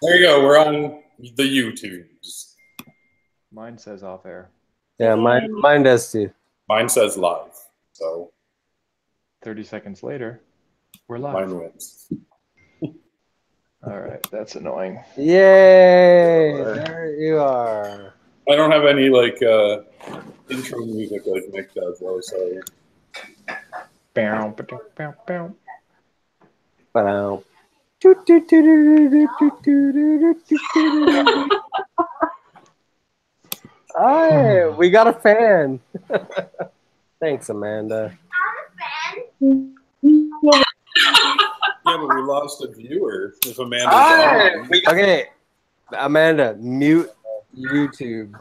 There you go. We're on the YouTubes. Mine says off air. Yeah, mine does too. Mine says live. So 30 seconds later, we're live. mine wins. All right, that's annoying. Yay! There you are. I don't have any like intro music like Nick does though, so Bow, ba-dum, bow, bow. Ba-dum. Hi, we got a fan. Thanks, Amanda. yeah, but we lost a viewer if Amanda's on. Okay, Amanda, mute YouTube.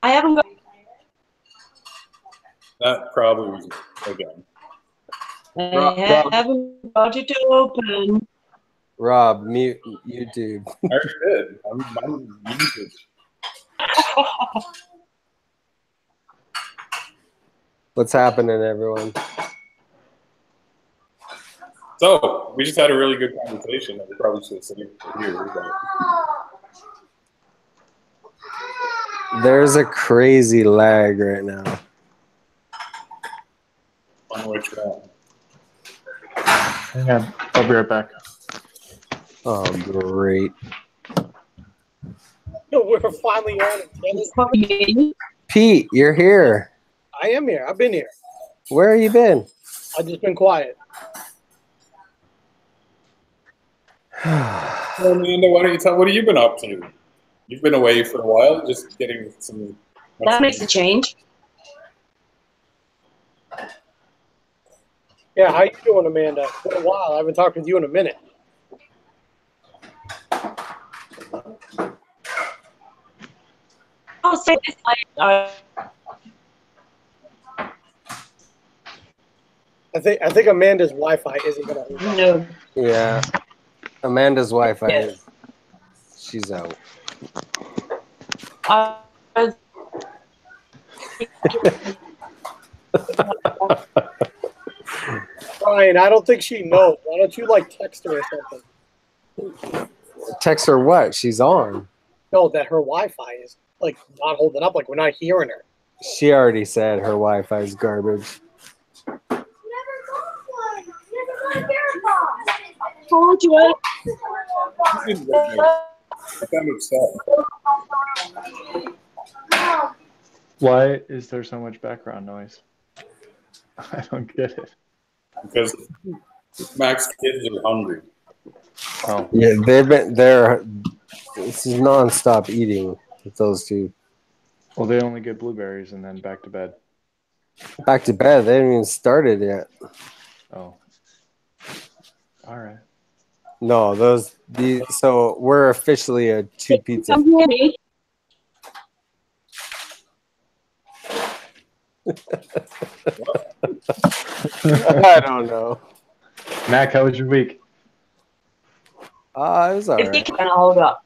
I haven't got. That probably was again. I haven't got it open. Rob, mute YouTube. I already did. I'm muted. What's happening, everyone? So we just had a really good conversation that we probably should have saved for here. There's a crazy lag right now. On which one? Hang on, I'll be right back. Oh, great. We're finally on. Pete, you're here. I am here. I've been here. Where have you been? I've just been quiet. Amanda, why don't you tell? What have you been up to? You've been away for a while, just getting some. That makes a change. Yeah, how you doing, Amanda? It's been a while. I haven't talked with you in a minute. I'll say this like, I think Amanda's Wi-Fi isn't gonna hold up. no. Yeah. Amanda's Wi-Fi is. She's out. Brian, I don't think she knows. Why don't you like text her or something? Text her what? She's on. No, that her Wi-Fi is like not holding up. Like we're not hearing her. She already said her Wi-Fi is garbage. Told you it. I'm upset. Why is there so much background noise? I don't get it. Because Mac's kids are hungry. Oh, Yeah, they're this is non-stop eating with those two. well, they only get blueberries and then back to bed. Back to bed. They haven't even started yet. Oh, all right. No, so we're officially a two pizza. Come hear me. I don't know. Mac, how was your week? It was all If you right. can hold up.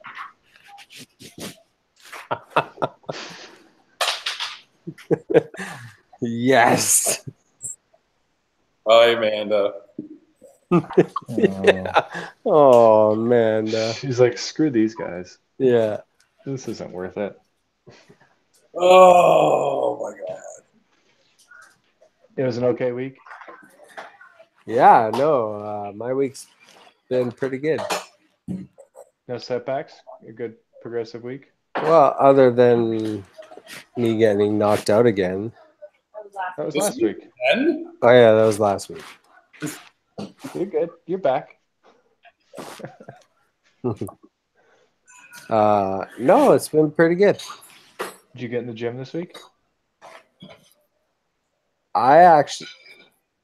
Yes. Hi, Amanda. Yeah. Oh, man. She's like, screw these guys. Yeah. This isn't worth it. Oh my god. It was an okay week. Yeah, no, my week's been pretty good. No setbacks. A good progressive week. Well, other than me getting knocked out again. That was This last week. And Oh, yeah, that was last week. You're good. You're back. No, it's been pretty good. Did you get in the gym this week? I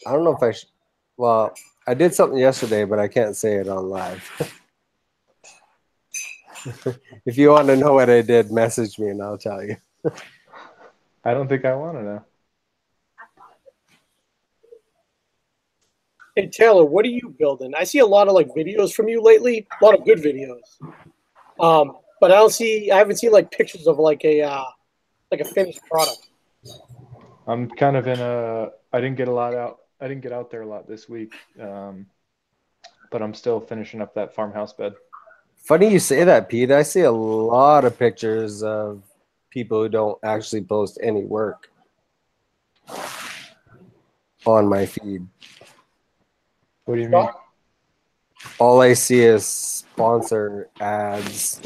don't know if I should. Well, I did something yesterday, but I can't say it on live. If you want to know what I did, message me and I'll tell you. I don't think I want to know. Hey Taylor, what are you building? I see a lot of like videos from you lately. A lot of good videos. But I haven't seen like pictures of like a finished product. I'm kind of in a. I didn't get out there a lot this week. but I'm still finishing up that farmhouse bed. Funny you say that, Pete. I see a lot of pictures of people who don't actually post any work on my feed. What do you mean? All I see is sponsor ads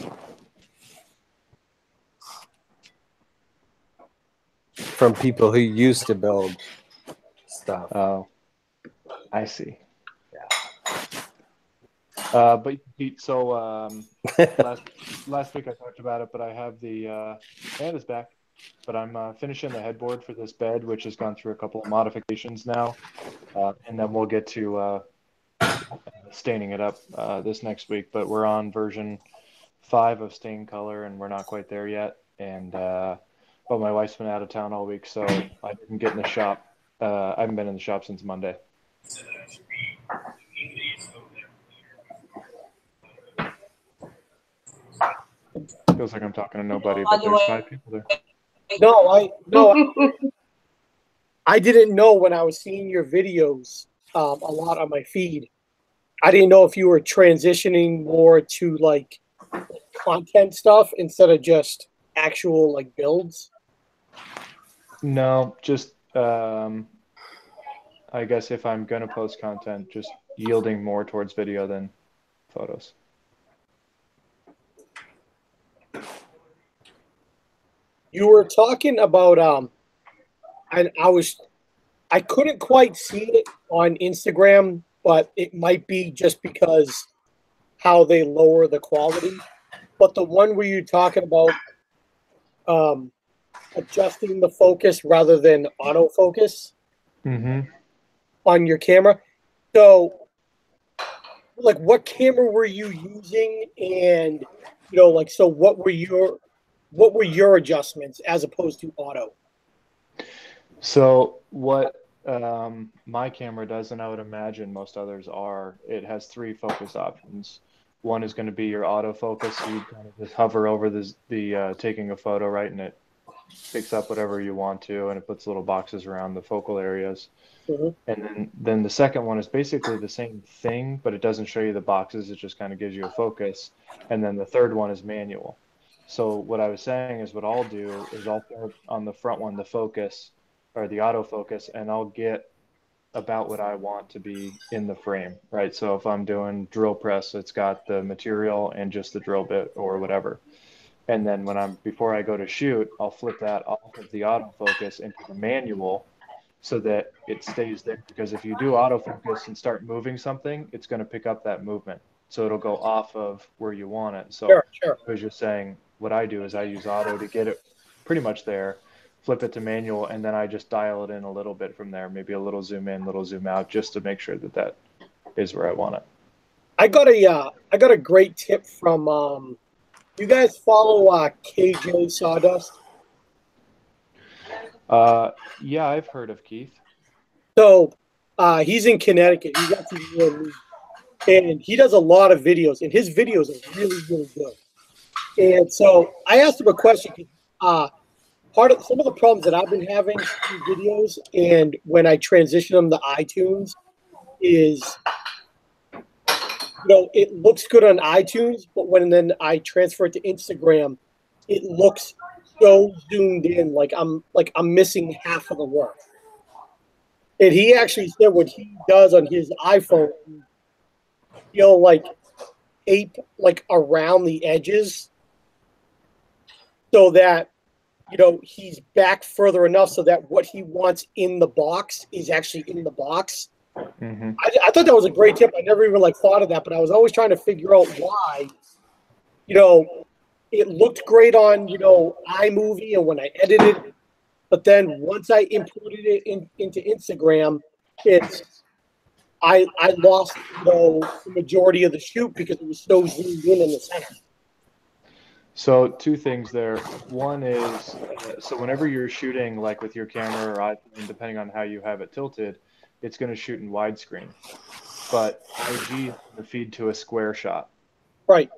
from people who used to build stuff. Oh, I see. Yeah. But Pete, so last week I talked about it, but I have the band is back. But I'm finishing the headboard for this bed, which has gone through a couple of modifications now, and then we'll get to staining it up this next week. But we're on version 5 of stain color, and we're not quite there yet. And but my wife's been out of town all week, so I didn't get in the shop. I haven't been in the shop since Monday. Feels like I'm talking to nobody, but there's 5 people there. No, I didn't know when I was seeing your videos a lot on my feed. I didn't know if you were transitioning more to like content stuff instead of just actual like builds. No, just I guess if I'm gonna post content, just yielding more towards video than photos. You were talking about and I couldn't quite see it on Instagram, but it might be just because how they lower the quality. But the one where you're talking about adjusting the focus rather than autofocus on your camera. So, like, what camera were you using, and like, so what were your adjustments as opposed to auto? So what my camera does, and I would imagine most others are, it has 3 focus options. One is going to be your autofocus, so you kind of just hover over the taking a photo, right, and it picks up whatever you want to, and it puts little boxes around the focal areas. And then the second one is basically the same thing, but it doesn't show you the boxes. It just kind of gives you a focus. And then the third one is manual. So what I was saying is what I'll do is I'll put on the front one the focus or the autofocus, and I'll get about what I want to be in the frame, right? So if I'm doing drill press, it's got the material and just the drill bit or whatever. And then before I go to shoot, I'll flip that off of the autofocus into the manual so that it stays there. Because if you do autofocus and start moving something, it's going to pick up that movement. So it'll go off of where you want it. So Sure. I was just saying, what I do is I use auto to get it pretty much there, flip it to manual, and then I just dial it in a little bit from there, maybe a little zoom in, little zoom out, just to make sure that is where I want it. I got a great tip from you guys follow KJ Sawdust? Yeah, I've heard of Keith. So he's in Connecticut. He's actually near me, and he does a lot of videos, and his videos are really, really good. And so I asked him a question. Part of some of the problems that I've been having with videos, and when I transition them to iTunes, is it looks good on iTunes, but when then I transfer it to Instagram, it looks so zoomed in, like I'm missing half of the work. And he actually said what he does on his iPhone, like ape like around the edges, so that he's back further enough so that what he wants in the box is actually in the box. I thought that was a great tip. I never even thought of that, but I was always trying to figure out why. It looked great on iMovie and when I edited it, but then once I imported it into Instagram, I lost the majority of the shoot because it was so zoomed in the center. So 2 things there. One is, so whenever you're shooting like with your camera or iPhone, depending on how you have it tilted, it's going to shoot in widescreen. But IG is going to feed to a square shot. Right.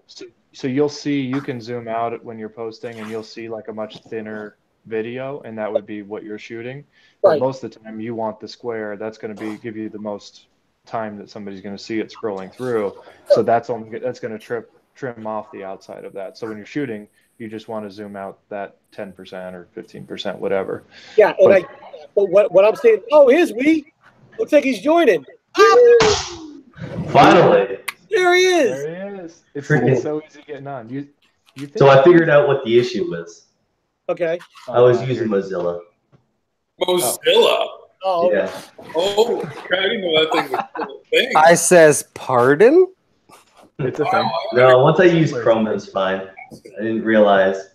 So you can zoom out when you're posting and you'll see like a much thinner video, and that would be what you're shooting. But most of the time you want the square. That's going to give you the most time that somebody's going to see it scrolling through. So that's going to trim off the outside of that. So when you're shooting, you just want to zoom out that 10% or 15%, whatever. Yeah, and but what I'm saying, oh, here's we. Looks like he's joining. Finally. There he is. There he is. It's so easy getting on. You think So I figured out what the issue was. Okay. I was using Mozilla. Mozilla. Oh, okay. Yeah. Oh, I didn't know that thing was still a thing. I says, pardon? It's a thing. No, once I used Chrome, it was fine. I didn't realize.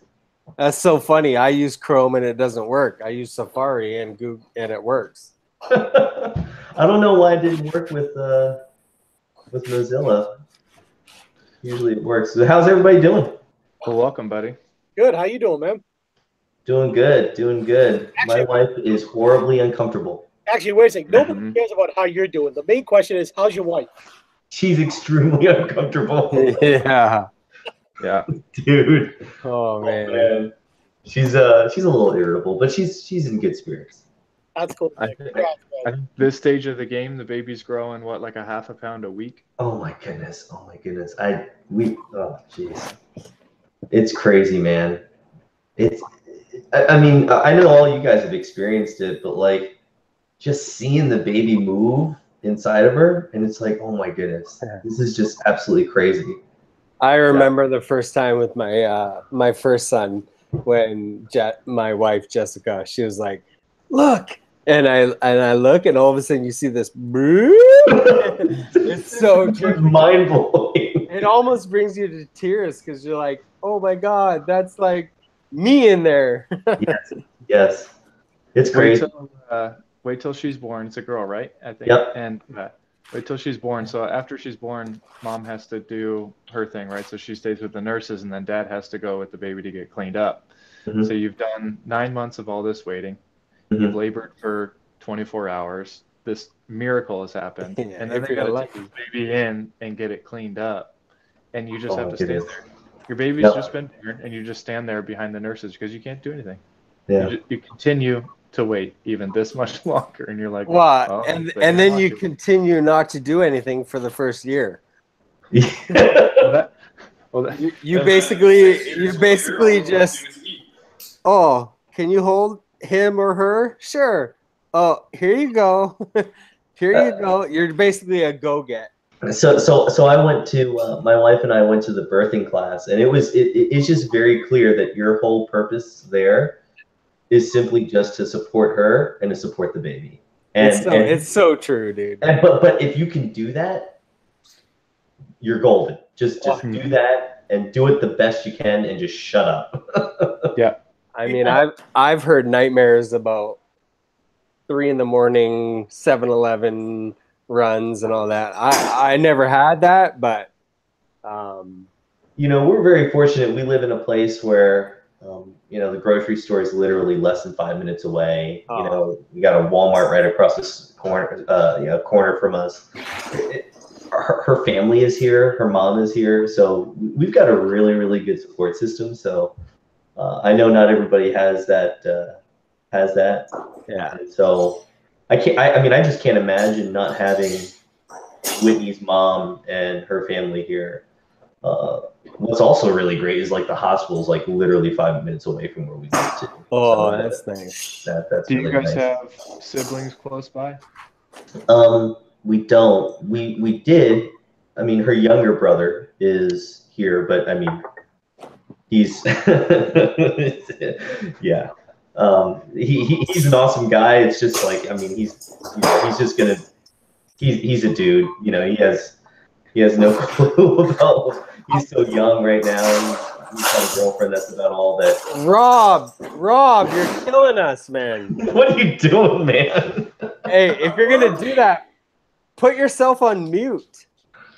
That's so funny. I use Chrome and it doesn't work. I use Safari and Google and it works. I don't know why it didn't work with Mozilla. Usually it works. So how's everybody doing? Well, welcome, buddy. Good. How you doing, man? Doing good. Doing good. Actually, my wife is horribly uncomfortable. Actually, wait a second. Nobody cares about how you're doing. The main question is, how's your wife? She's extremely uncomfortable. Yeah. Yeah. Oh, Dude. Oh, man. man. She's a little irritable, but she's in good spirits. That's cool. I think this stage of the game, the baby's growing like a half a pound a week. Oh my goodness. Oh my goodness. Oh jeez. It's crazy, man. I mean, I know all you guys have experienced it, but like just seeing the baby move inside of her, and it's like, oh my goodness, this is just absolutely crazy. I remember the first time with my my first son when my wife Jessica, she was like, "Look," and I look, and all of a sudden you see this. It's so mind blowing. It almost brings you to tears because you're like, "Oh my God, that's like me in there." Yes, it's crazy. Wait till she's born. It's a girl, right? I think. Yep. And wait till she's born. So after she's born, mom has to do her thing, right? So she stays with the nurses, and then dad has to go with the baby to get cleaned up. Mm-hmm. So you've done 9 months of all this waiting. Mm-hmm. You've labored for 24 hours. This miracle has happened, and then they got to take this baby in and get it cleaned up, and you just have to stand there. Your baby's just been born, and you just stand there behind the nurses because you can't do anything. Yeah. You continue to wait even this much longer, and you're like, "What?" Oh, and then you continue not to do anything for the first year. Yeah. You basically just, "Oh, can you hold him or her?" "Sure." "Oh, here you go." Here you go. You're basically a go-get. So I went to my wife and I went to the birthing class, and it's just very clear that your whole purpose there is simply just to support her and to support the baby. And it's so true, dude. But if you can do that, you're golden. Just do that and do it the best you can, and just shut up. Yeah. I mean, I've heard nightmares about 3 a.m, 7-Eleven runs and all that. I never had that, but we're very fortunate. We live in a place where the grocery store is literally less than 5 minutes away. We got a Walmart right across this corner from us. Her family is here. Her mom is here. So we've got a really, really good support system. So I know not everybody has that. Yeah. And so I just can't imagine not having Whitney's mom and her family here. What's also really great is like the hospital's like literally 5 minutes away from where we live too. Oh, so that's nice. That's Do really you guys nice. have siblings close by? We don't. We did. I mean, her younger brother is here, but I mean, he's yeah. He's an awesome guy. It's just like, I mean, he's just gonna, he's a dude. He has no clue about. He's so young right now. He's got a girlfriend. That's about all that. Rob, you're killing us, man. What are you doing, man? Hey, if you're gonna do that, put yourself on mute.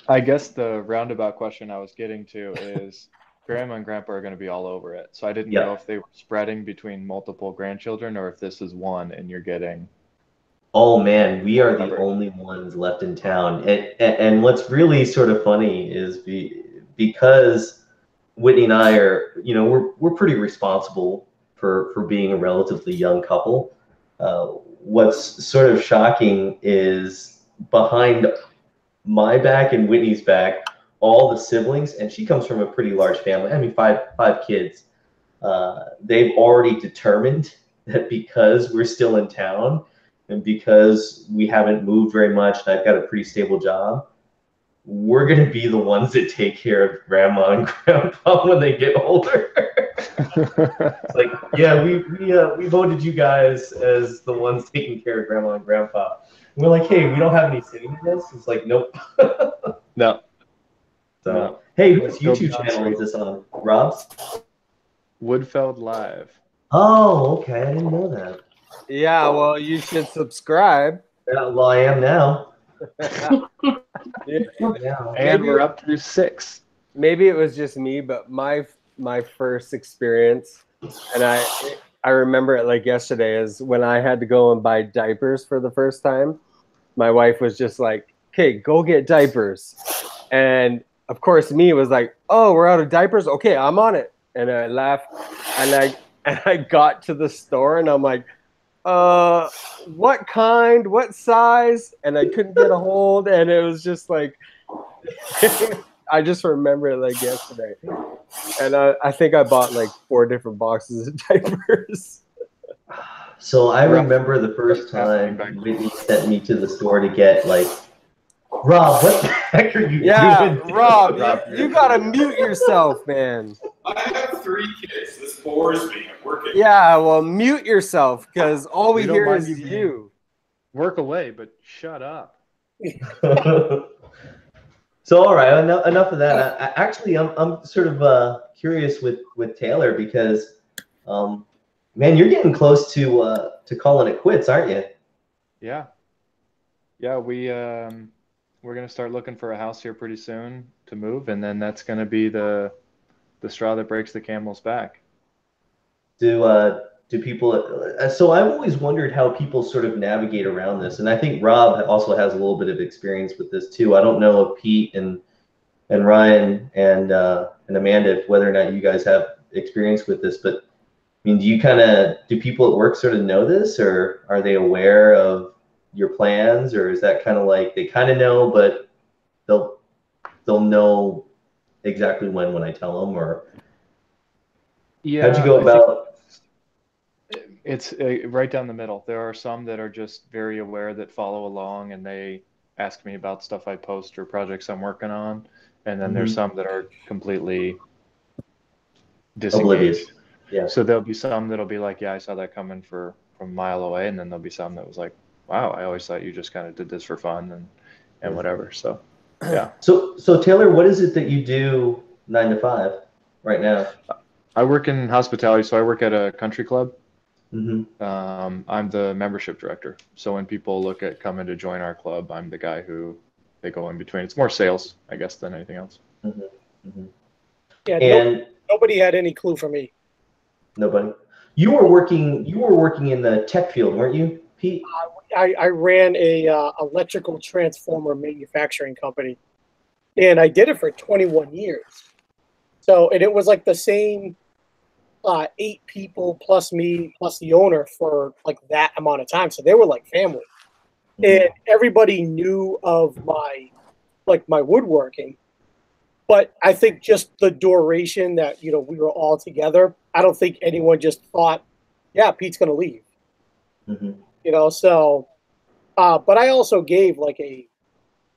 I guess the roundabout question I was getting to is Grandma and Grandpa are going to be all over it. So I didn't know if they were spreading between multiple grandchildren or if this is one and you're getting... Oh, man, we are the only ones left in town. And what's really sort of funny is because Whitney and I are, we're pretty responsible for being a relatively young couple. What's sort of shocking is behind my back and Whitney's back, all the siblings, and she comes from a pretty large family. I mean, five kids. They've already determined that because we're still in town and because we haven't moved very much and I've got a pretty stable job, we're going to be the ones that take care of grandma and grandpa when they get older. It's like, yeah, we voted you guys as the ones taking care of grandma and grandpa. And we're like, hey, we don't have any say in this. It's like, nope. No. So, No. hey, whose Go YouTube beyond channel sweet. is this on? Rob's? Woodfeld Live. Oh, okay. I didn't know that. Yeah, well, you should subscribe. Yeah, well, I am now. Yeah. And Maybe- we're up to 6. Maybe it was just me, but my first experience, and I remember it like yesterday, is when I had to go and buy diapers for the first time. My wife was just like, "Okay, go get diapers," and of course, me was like, "Oh, we're out of diapers. Okay, I'm on it." And I laughed, and I got to the store, and I'm like, what kind, what size? And I couldn't get a hold, and it was just like, I just remember it like yesterday. And I think I bought like 4 different boxes of diapers. So I remember the first time Whitney sent me to the store to get like, Rob, what the heck are you doing? Rob, you gotta mute yourself, man. I have 3 kids. This bores me. I'm working. Yeah, well, mute yourself, because all we We don't hear mind is you you. Work away, but shut up. So all right, enough of that. I'm sort of curious with Taylor because, man, you're getting close to calling it quits, aren't you? Yeah. Yeah, we're gonna start looking for a house here pretty soon to move, and then that's gonna be the straw that breaks the camel's back. Do people? So I've always wondered how people sort of navigate around this, and I think Rob also has a little bit of experience with this too. I don't know if Pete and Ryan and Amanda, whether or not you guys have experience with this, but I mean, do people at work sort of know this, or are they aware of your plans, or is that kind of like they kind of know, but they'll know exactly when I tell them, or Yeah. how'd you go about? It's right down the middle. There are some that are just very aware that follow along and they ask me about stuff I post or projects I'm working on. And then there's some that are completely disengaged. Oblivious. Yeah. So there'll be some that'll be like, yeah, I saw that coming from a mile away. And then there'll be some that was like, wow, I always thought you just kind of did this for fun and whatever. So, yeah. So Taylor, what is it that you do 9 to 5 right now? I work in hospitality. So I work at a country club. Mm-hmm. I'm the membership director. So when people look at coming to join our club, I'm the guy who they go in between. It's more sales, I guess, than anything else. Mm-hmm. Mm-hmm. Yeah, And nobody had any clue for me. nobody. You were working in the tech field, weren't you, Pete? I ran a electrical transformer manufacturing company, and I did it for 21 years. So, and it was like the same 8 people plus me plus the owner for like that amount of time. So they were like family, and everybody knew of my woodworking. But I think just the duration that we were all together, I don't think anyone just thought, yeah, Pete's gonna leave. So, but I also gave like a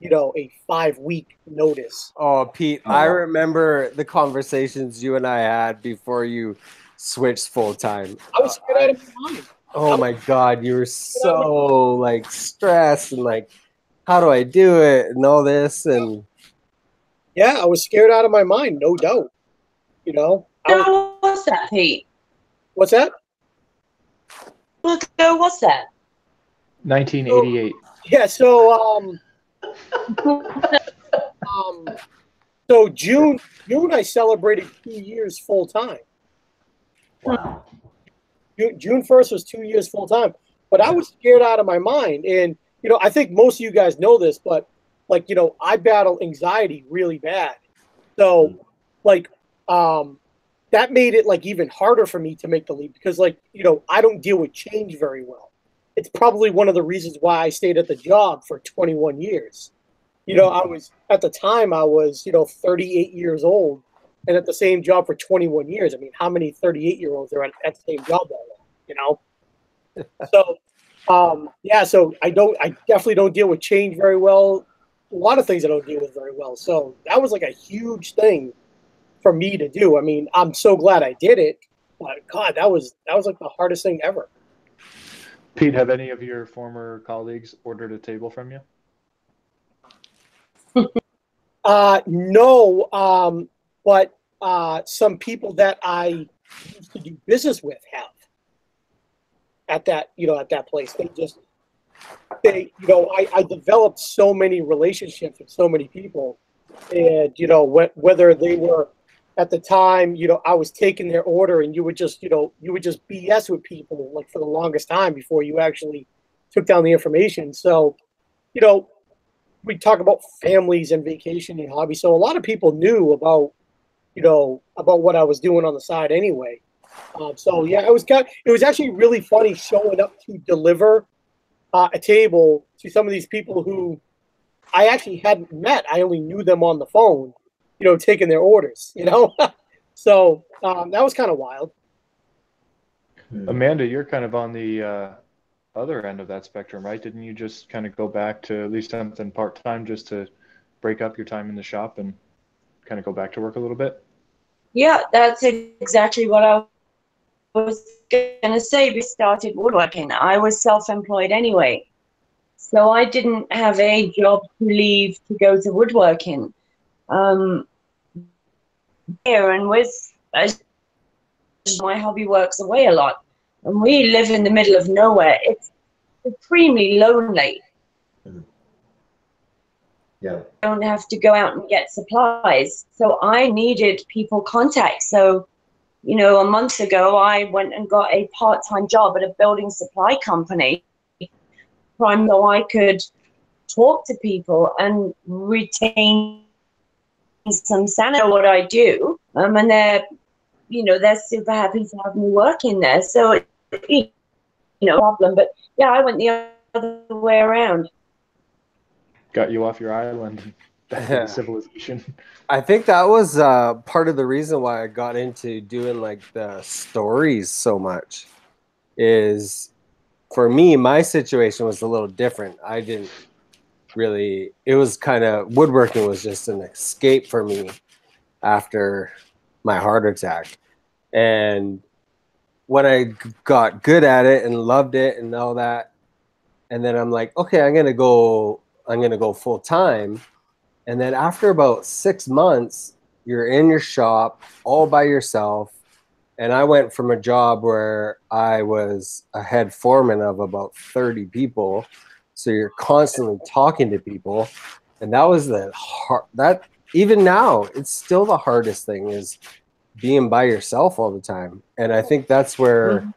5-week notice. Oh, Pete, I remember the conversations you and I had before you switched full time. I was scared out of my mind. Oh my God, you were so like stressed and like, how do I do it and all this and. Yeah, I was scared out of my mind, no doubt. How was that, Pete? What's that? What ago was that? 1988. Yeah, so so June I celebrated 2 years full time. Wow. June 1st was 2 years full time, but I was scared out of my mind, and I think most of you guys know this, but like I battle anxiety really bad, so like that made it like even harder for me to make the leap because like I don't deal with change very well. it's probably one of the reasons why I stayed at the job for 21 years. You know, I was at the time I was, 38 years old, and at the same job for 21 years. I mean, how many 38-year-olds are at the same job that long? You know, so yeah, so I definitely don't deal with change very well. A lot of things I don't deal with very well. So that was like a huge thing for me to do. I mean, I'm so glad I did it. But God, that was like the hardest thing ever. Pete, have any of your former colleagues ordered a table from you? No, but some people that I used to do business with have at that place. I developed so many relationships with so many people, and whether they were at the time, I was taking their order, and you would just BS with people like for the longest time before you actually took down the information. So, we talk about families and vacation and hobbies. So a lot of people knew about what I was doing on the side anyway. So yeah, it was actually really funny showing up to deliver a table to some of these people who I actually hadn't met. I only knew them on the phone, taking their orders, So that was kind of wild. Amanda, you're kind of on the other end of that spectrum, right? Didn't you just kind of go back to at least something part-time just to break up your time in the shop and kind of go back to work a little bit? Yeah, that's exactly what I was going to say. We started woodworking. I was self-employed anyway, so I didn't have a job to leave to go to woodworking. Here and as my hobby works away a lot, and we live in the middle of nowhere. It's supremely lonely. Yeah. Don't have to go out and get supplies. So I needed people contact. So, a month ago, I went and got a part-time job at a building supply company, so I could talk to people and retain some sanity. What I do, and they're super happy to have me working there. So, problem. But yeah, I went the other way around. Got you off your island back to civilization. I think that was part of the reason why I got into doing like the stories so much. Is for me, my situation was a little different. I didn't really. It was kind of woodworking was just an escape for me after my heart attack, and when I got good at it and loved it and all that, and then I'm like, okay, I'm gonna go full time. And then after about 6 months, you're in your shop all by yourself. And I went from a job where I was a head foreman of about 30 people. So you're constantly talking to people. And that was even now, it's still the hardest thing is being by yourself all the time. And I think that's where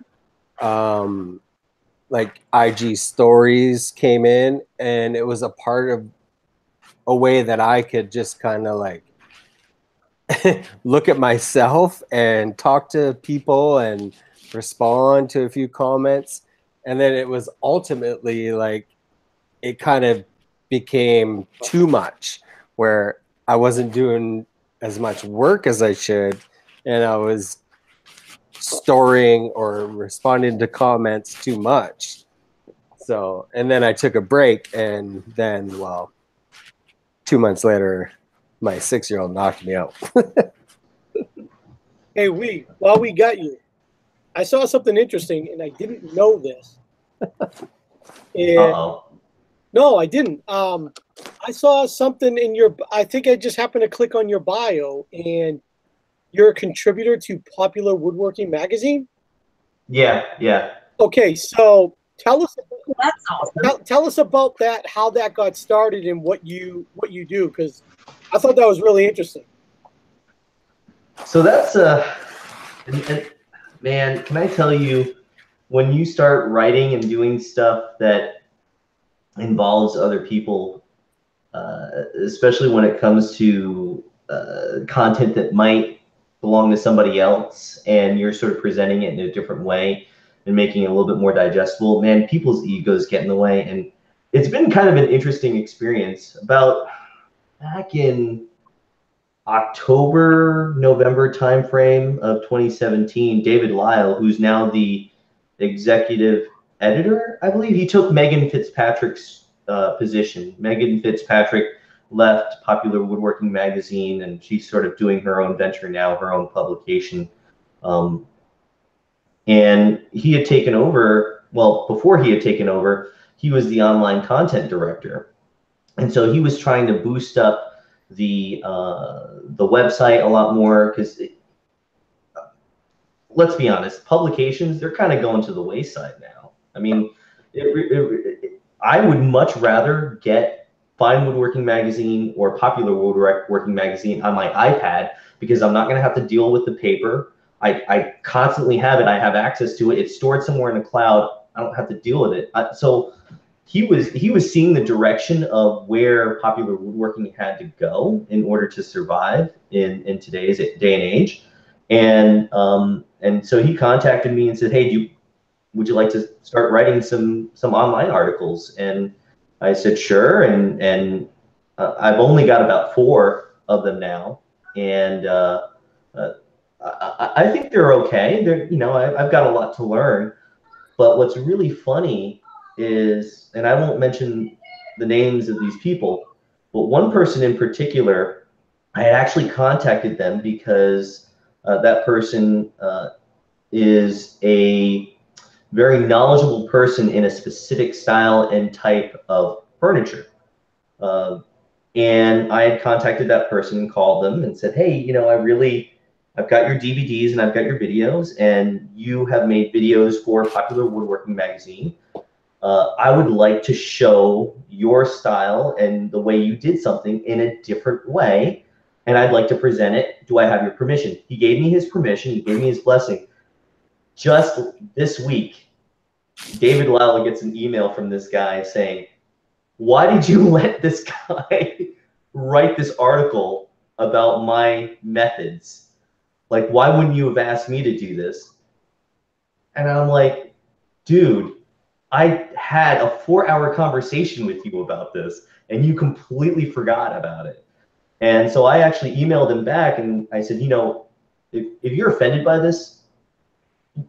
like IG stories came in, and it was a part of a way that I could just kind of like look at myself and talk to people and respond to a few comments. And then it was ultimately like, it kind of became too much where I wasn't doing as much work as I should. And I was storing or responding to comments too much. So, and then I took a break, and then, 2 months later, my 6-year-old knocked me out. Hey, while we got you, I saw something interesting, and I didn't know this. No, I didn't. I saw something in I think I just happened to click on your bio, and you're a contributor to Popular Woodworking Magazine? Yeah. Okay, so tell us That's awesome. tell us about that, how that got started, and what you do, because I thought that was really interesting. So that's and man, can I tell you, when you start writing and doing stuff that involves other people, especially when it comes to content that might belong to somebody else, and you're sort of presenting it in a different way, and making it a little bit more digestible, man, people's egos get in the way. And it's been kind of an interesting experience. About back in October, November timeframe of 2017, David Lyle, who's now the executive editor, I believe, he took Megan Fitzpatrick's position. Megan Fitzpatrick left Popular Woodworking magazine, and she's sort of doing her own venture now, her own publication. And he had taken over, well, before he had taken over, he was the online content director. And so he was trying to boost up the website a lot more, because let's be honest, publications, they're kind of going to the wayside now. I mean, I would much rather get Fine Woodworking Magazine or Popular Woodworking Magazine on my iPad, because I'm not going to have to deal with the paper. I constantly have it. I have access to it. It's stored somewhere in the cloud. I don't have to deal with it. So he was seeing the direction of where Popular Woodworking had to go in order to survive in today's day and age. And so he contacted me and said, hey, would you like to start writing some online articles? And I said, sure. And I've only got about 4 of them now. And I think they're okay. I've got a lot to learn. But what's really funny is, and I won't mention the names of these people, but one person in particular, I had actually contacted them because that person is a very knowledgeable person in a specific style and type of furniture. And I had contacted that person and called them and said, hey, I've got your DVDs and I've got your videos, and you have made videos for Popular Woodworking Magazine. I would like to show your style and the way you did something in a different way, and I'd like to present it. Do I have your permission? He gave me his permission. He gave me his blessing. Just this week, David Lyle gets an email from this guy saying, why did you let this guy write this article about my methods? Like, why wouldn't you have asked me to do this? And I'm like, dude, I had a 4-hour conversation with you about this, and you completely forgot about it. And so I actually emailed him back, and I said, if you're offended by this,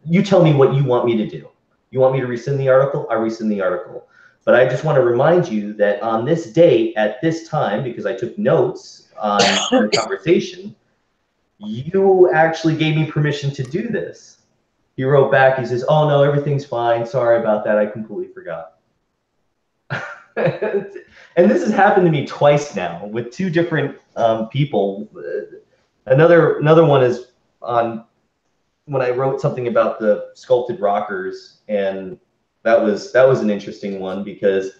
you tell me what you want me to do. You want me to rescind the article? I rescind the article. But I just want to remind you that on this date, at this time, because I took notes on the conversation, you actually gave me permission to do this. He wrote back, he says, oh no, everything's fine. Sorry about that. I completely forgot. And this has happened to me twice now with 2 different people. Another one is on when I wrote something about the sculpted rockers, and that was an interesting one, because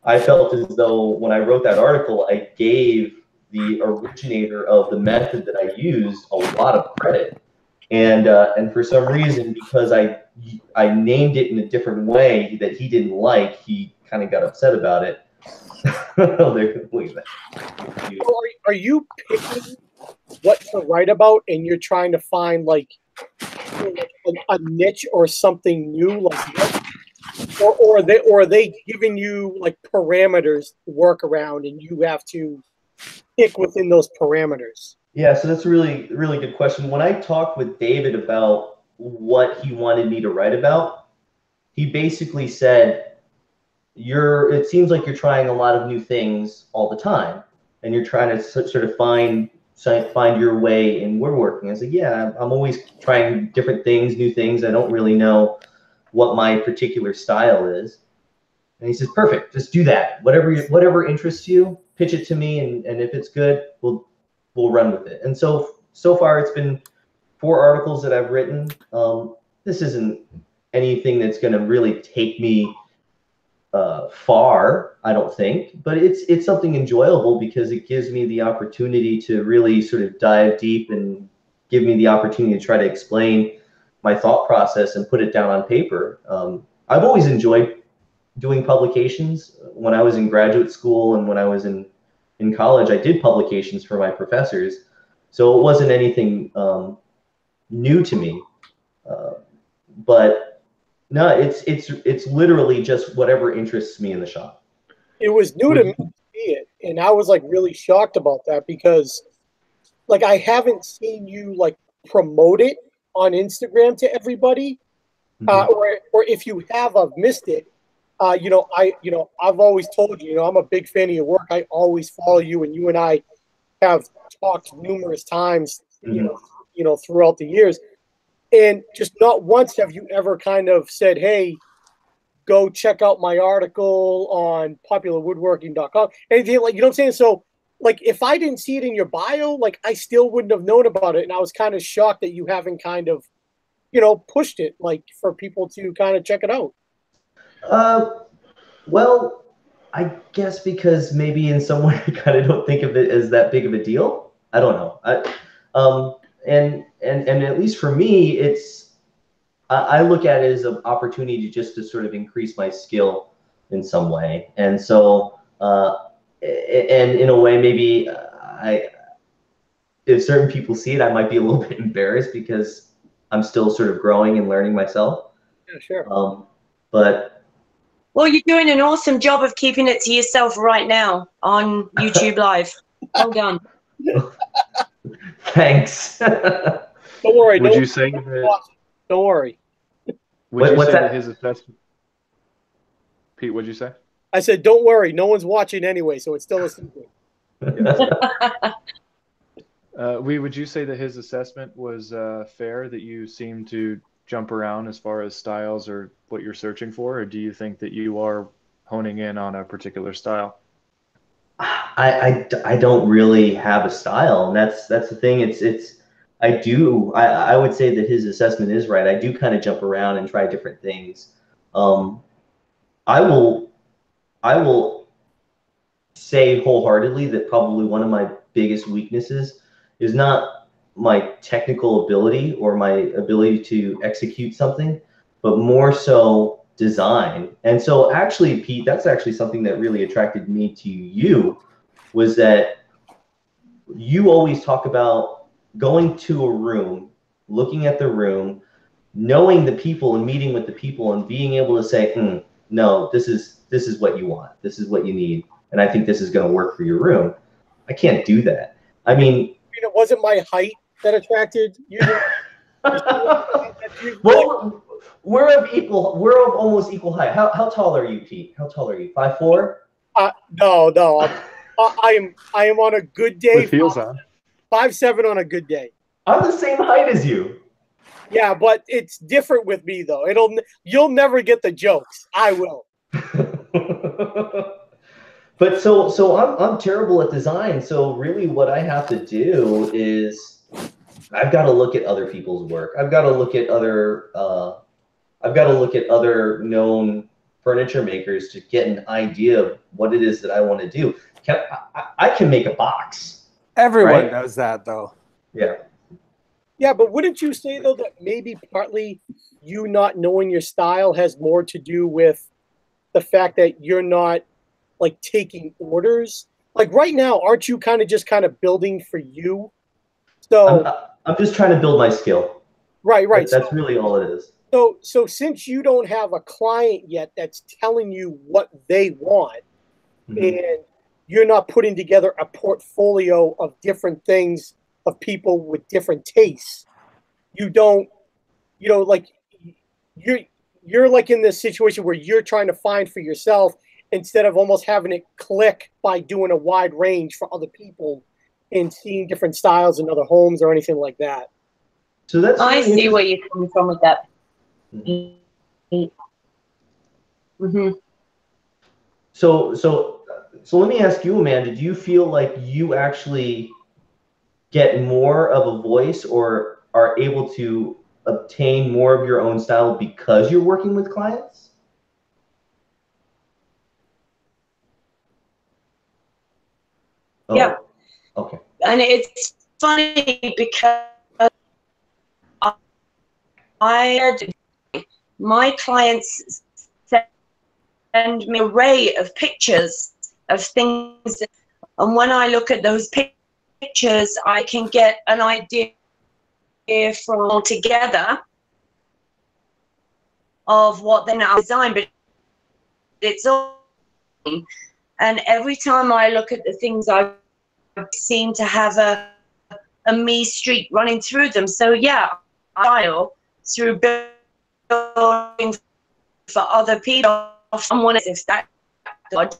I felt as though when I wrote that article, I gave the originator of the method that I used a lot of credit, and for some reason, because I named it in a different way that he didn't like, he kind of got upset about it. Are you picking what to write about, and you're trying to find like a niche or something new, like, or are they giving you like parameters to work around, and you have to stick within those parameters? Yeah, so that's a really, really good question. When I talked with David about what he wanted me to write about, he basically said, it seems like you're trying a lot of new things all the time, and you're trying to sort of find your way in woodworking. I said, yeah, I'm always trying different things, new things. I don't really know what my particular style is. And he says, perfect, just do that. Whatever interests you, pitch it to me, and if it's good, we'll run with it. And so far it's been 4 articles that I've written. This isn't anything that's going to really take me far, I don't think, but it's something enjoyable, because it gives me the opportunity to really sort of dive deep and give me the opportunity to try to explain my thought process and put it down on paper. I've always enjoyed doing publications. When I was in graduate school and when I was in college, I did publications for my professors, so it wasn't anything new to me. But No, it's literally just whatever interests me in the shop. It was new to me to see it, and I was like really shocked about that because like I haven't seen you like promote it on Instagram to everybody, or if you have, I've missed it. I've always told you, I'm a big fan of your work. I always follow you, and you and I have talked numerous times, throughout the years, and just not once have you ever kind of said, "Hey, go check out my article on popularwoodworking.com." Anything like, you know what I'm saying? So, like, if I didn't see it in your bio, like, I still wouldn't have known about it, and I was kind of shocked that you haven't kind of, pushed it, like, for people to kind of check it out. Well, I guess because maybe in some way I kind of don't think of it as that big of a deal. I don't know. And at least for me, I look at it as an opportunity just to sort of increase my skill in some way. And so, and in a way, maybe if certain people see it, I might be a little bit embarrassed because I'm still sort of growing and learning myself. Yeah, sure. But well, you're doing an awesome job of keeping it to yourself right now on YouTube Live. Well done. Thanks. Don't worry. Would you say that? Don't worry. Would you What's say that? that his assessment? Pete, what'd you say? I said, don't worry. No one's watching anyway, so it's still a secret. Would you say that his assessment was fair, that you seem to jump around as far as styles or what you're searching for, or do you think that you are honing in on a particular style? I don't really have a style, and that's the thing. I would say that his assessment is right. I do kind of jump around and try different things. I will say wholeheartedly that probably one of my biggest weaknesses is not my technical ability or my ability to execute something, but more so design. And so actually, Pete, that's actually something that really attracted me to you, was that you always talk about going to a room, looking at the room, knowing the people and meeting with the people and being able to say, no, this is what you want. This is what you need. And I think this is going to work for your room. I can't do that. I mean, it wasn't my height that attracted you. Well, we're of almost equal height. How tall are you, Pete? How tall are you? 5'4"? No. I am on a good day. With heels on. 5'7" on a good day. I'm the same height as you. Yeah, but it's different with me though. You'll never get the jokes. I will. But so I'm terrible at design. So really, what I have to do is I've got to look at other people's work. I've got to look at other known furniture makers to get an idea of what it is that I want to do. I can make a box. Everyone does that, though. Yeah. Yeah, but wouldn't you say, though, that maybe partly you not knowing your style has more to do with the fact that you're not, like, taking orders? Like, right now, aren't you kind of building for you? So I'm just trying to build my skill. Right. That's really all it is. So since you don't have a client yet that's telling you what they want, and you're not putting together a portfolio of different things of people with different tastes, you're like in this situation where you're trying to find for yourself instead of almost having it click by doing a wide range for other people and seeing different styles in other homes or anything like that. So that's I see where you're coming from with that. So let me ask you, Amanda, do you feel like you actually get more of a voice or are able to obtain more of your own style because you're working with clients? Oh, yeah. Okay. And it's funny because my clients send me an array of pictures of things, and when I look at those pictures, I can get an idea from all together. of what they now design, but it's all. And every time I look at the things, I seem to have a me streak running through them. So yeah, style through building for other people. Someone is that God.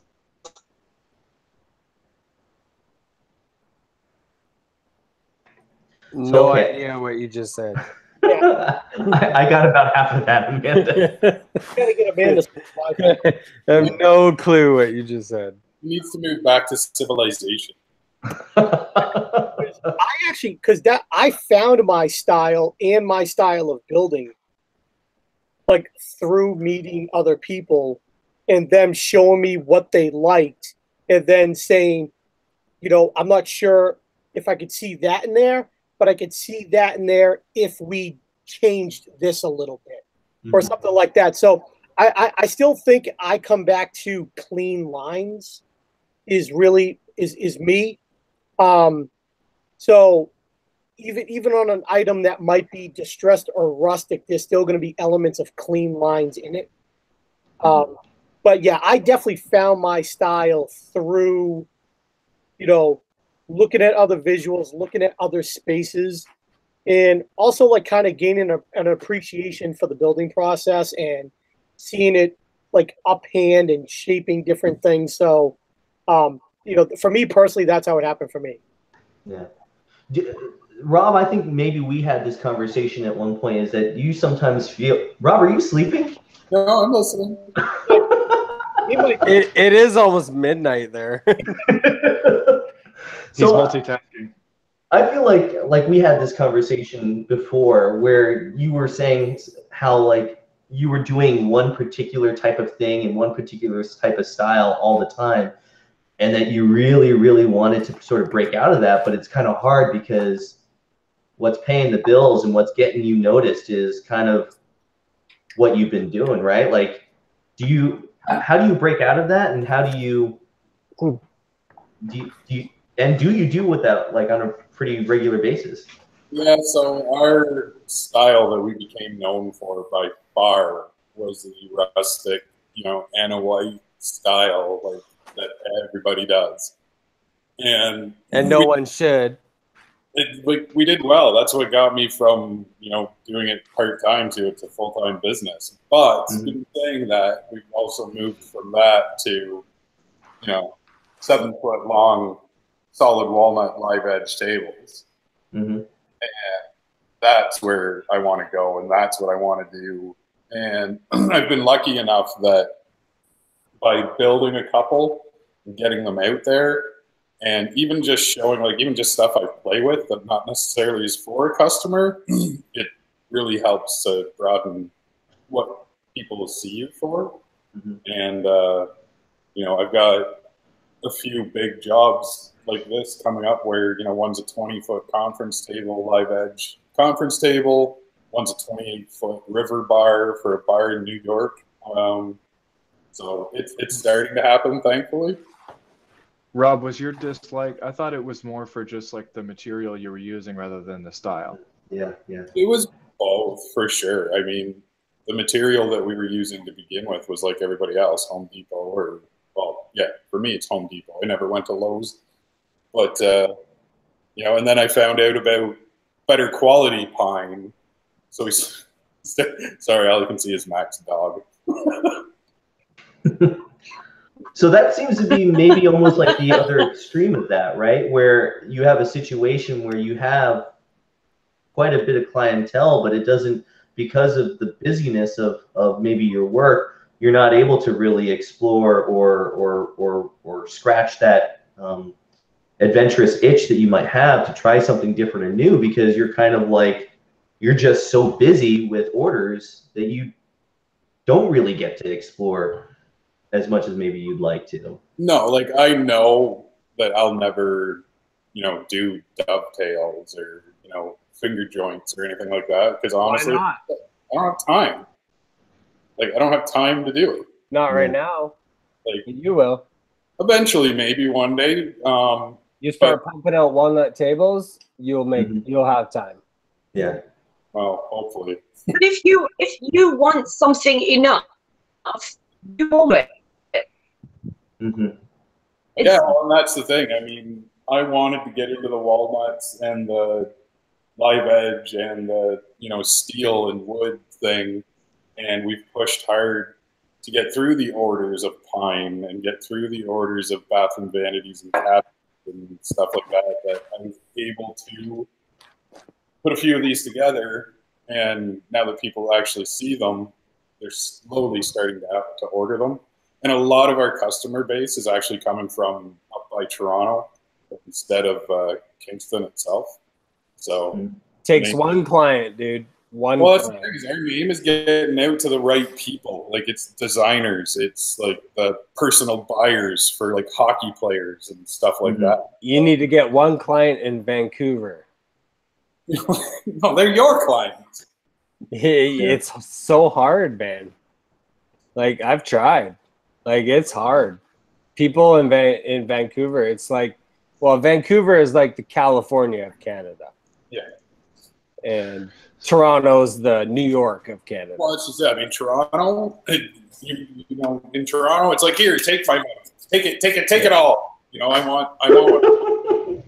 No Okay. idea what you just said. I got about half of that, Amanda. Gotta get Amanda some Wi-Fi. I have no clue what you just said. He needs to move back to civilization. I actually, because that I found my style and my style of building, like through meeting other people and them showing me what they liked, and then saying, you know, I'm not sure if I could see that in there, but I could see that in there if we changed this a little bit or something like that. So I still think I come back to clean lines is really is me. So even on an item that might be distressed or rustic, there's still going to be elements of clean lines in it. But yeah, I definitely found my style through, you know, looking at other visuals, looking at other spaces, and also like kind of gaining an appreciation for the building process and seeing it like uphand and shaping different things. So, you know, for me personally, that's how it happened for me. Yeah. Rob, I think maybe we had this conversation at one point, is that you sometimes feel... Rob, are you sleeping? No, I'm listening. It is almost midnight there. He's multitasking. I feel like we had this conversation before where you were saying how like you were doing one particular type of thing and one particular type of style all the time, and that you really, really wanted to sort of break out of that, but it's kind of hard because what's paying the bills and what's getting you noticed is kind of what you've been doing, right? Like, how do you break out of that, and how do you do with that, like, on a pretty regular basis? Yeah, so our style that we became known for by far was the rustic, you know, Anna White style, like that everybody does. And no one should. We did well. That's what got me from, you know, doing it part-time to it's a full-time business. But in saying that, we've also moved from that to, you know, 7-foot long solid walnut live edge tables. And that's where I want to go, and that's what I want to do. And I've been lucky enough that by building a couple and getting them out there, and even just showing, like, even just stuff I play with that not necessarily is for a customer, it really helps to broaden what people see you for. And, you know, I've got a few big jobs like this coming up where, you know, one's a 20-foot conference table, live edge conference table, one's a 28-foot river bar for a bar in New York. So it's starting to happen, thankfully. Rob, was your dislike? I thought it was more for just like the material you were using rather than the style. Yeah. It was both, for sure. I mean, the material that we were using to begin with was like everybody else, Home Depot, or, well, yeah, for me it's Home Depot. I never went to Lowe's. But, you know, and then I found out about better quality pine. So sorry, all you can see is Mac's dog. So that seems to be maybe almost like the other extreme of that, right? Where you have a situation where you have quite a bit of clientele, but it doesn't, because of the busyness of maybe your work, you're not able to really explore or scratch that adventurous itch that you might have to try something different or new, because you're kind of like, you're just so busy with orders that you don't really get to explore as much as maybe you'd like to. No, like, I know that I'll never, you know, do dovetails or, you know, finger joints or anything like that, because honestly, I don't have time. Like, I don't have time to do it. Not right now. Like, you will. Eventually, maybe one day. You start pumping out walnut tables, you'll have time. Yeah. Well, hopefully. But if you want something enough, you order it. Mm-hmm. Yeah, well, and that's the thing. I mean, I wanted to get into the walnuts and the live edge and the steel and wood thing, and we've pushed hard to get through the orders of pine and get through the orders of bathroom vanities and cabinets and stuff like that. That I was able to put a few of these together, and now that people actually see them, they're slowly starting to order them. And a lot of our customer base is actually coming from up by Toronto instead of Kingston itself. So takes one client, dude. Well, that's the thing, is our name is getting out to the right people. Like, it's designers, it's like the personal buyers for like hockey players and stuff like that. You need to get one client in Vancouver. No, they're your clients. It's so hard, man. Like, I've tried. Like, it's hard. People in Vancouver, it's like, well, Vancouver is like the California of Canada. Yeah. And Toronto's the New York of Canada. Well, it's just, I mean, Toronto, in Toronto, it's like, here, take 5 minutes. Take it all. I want what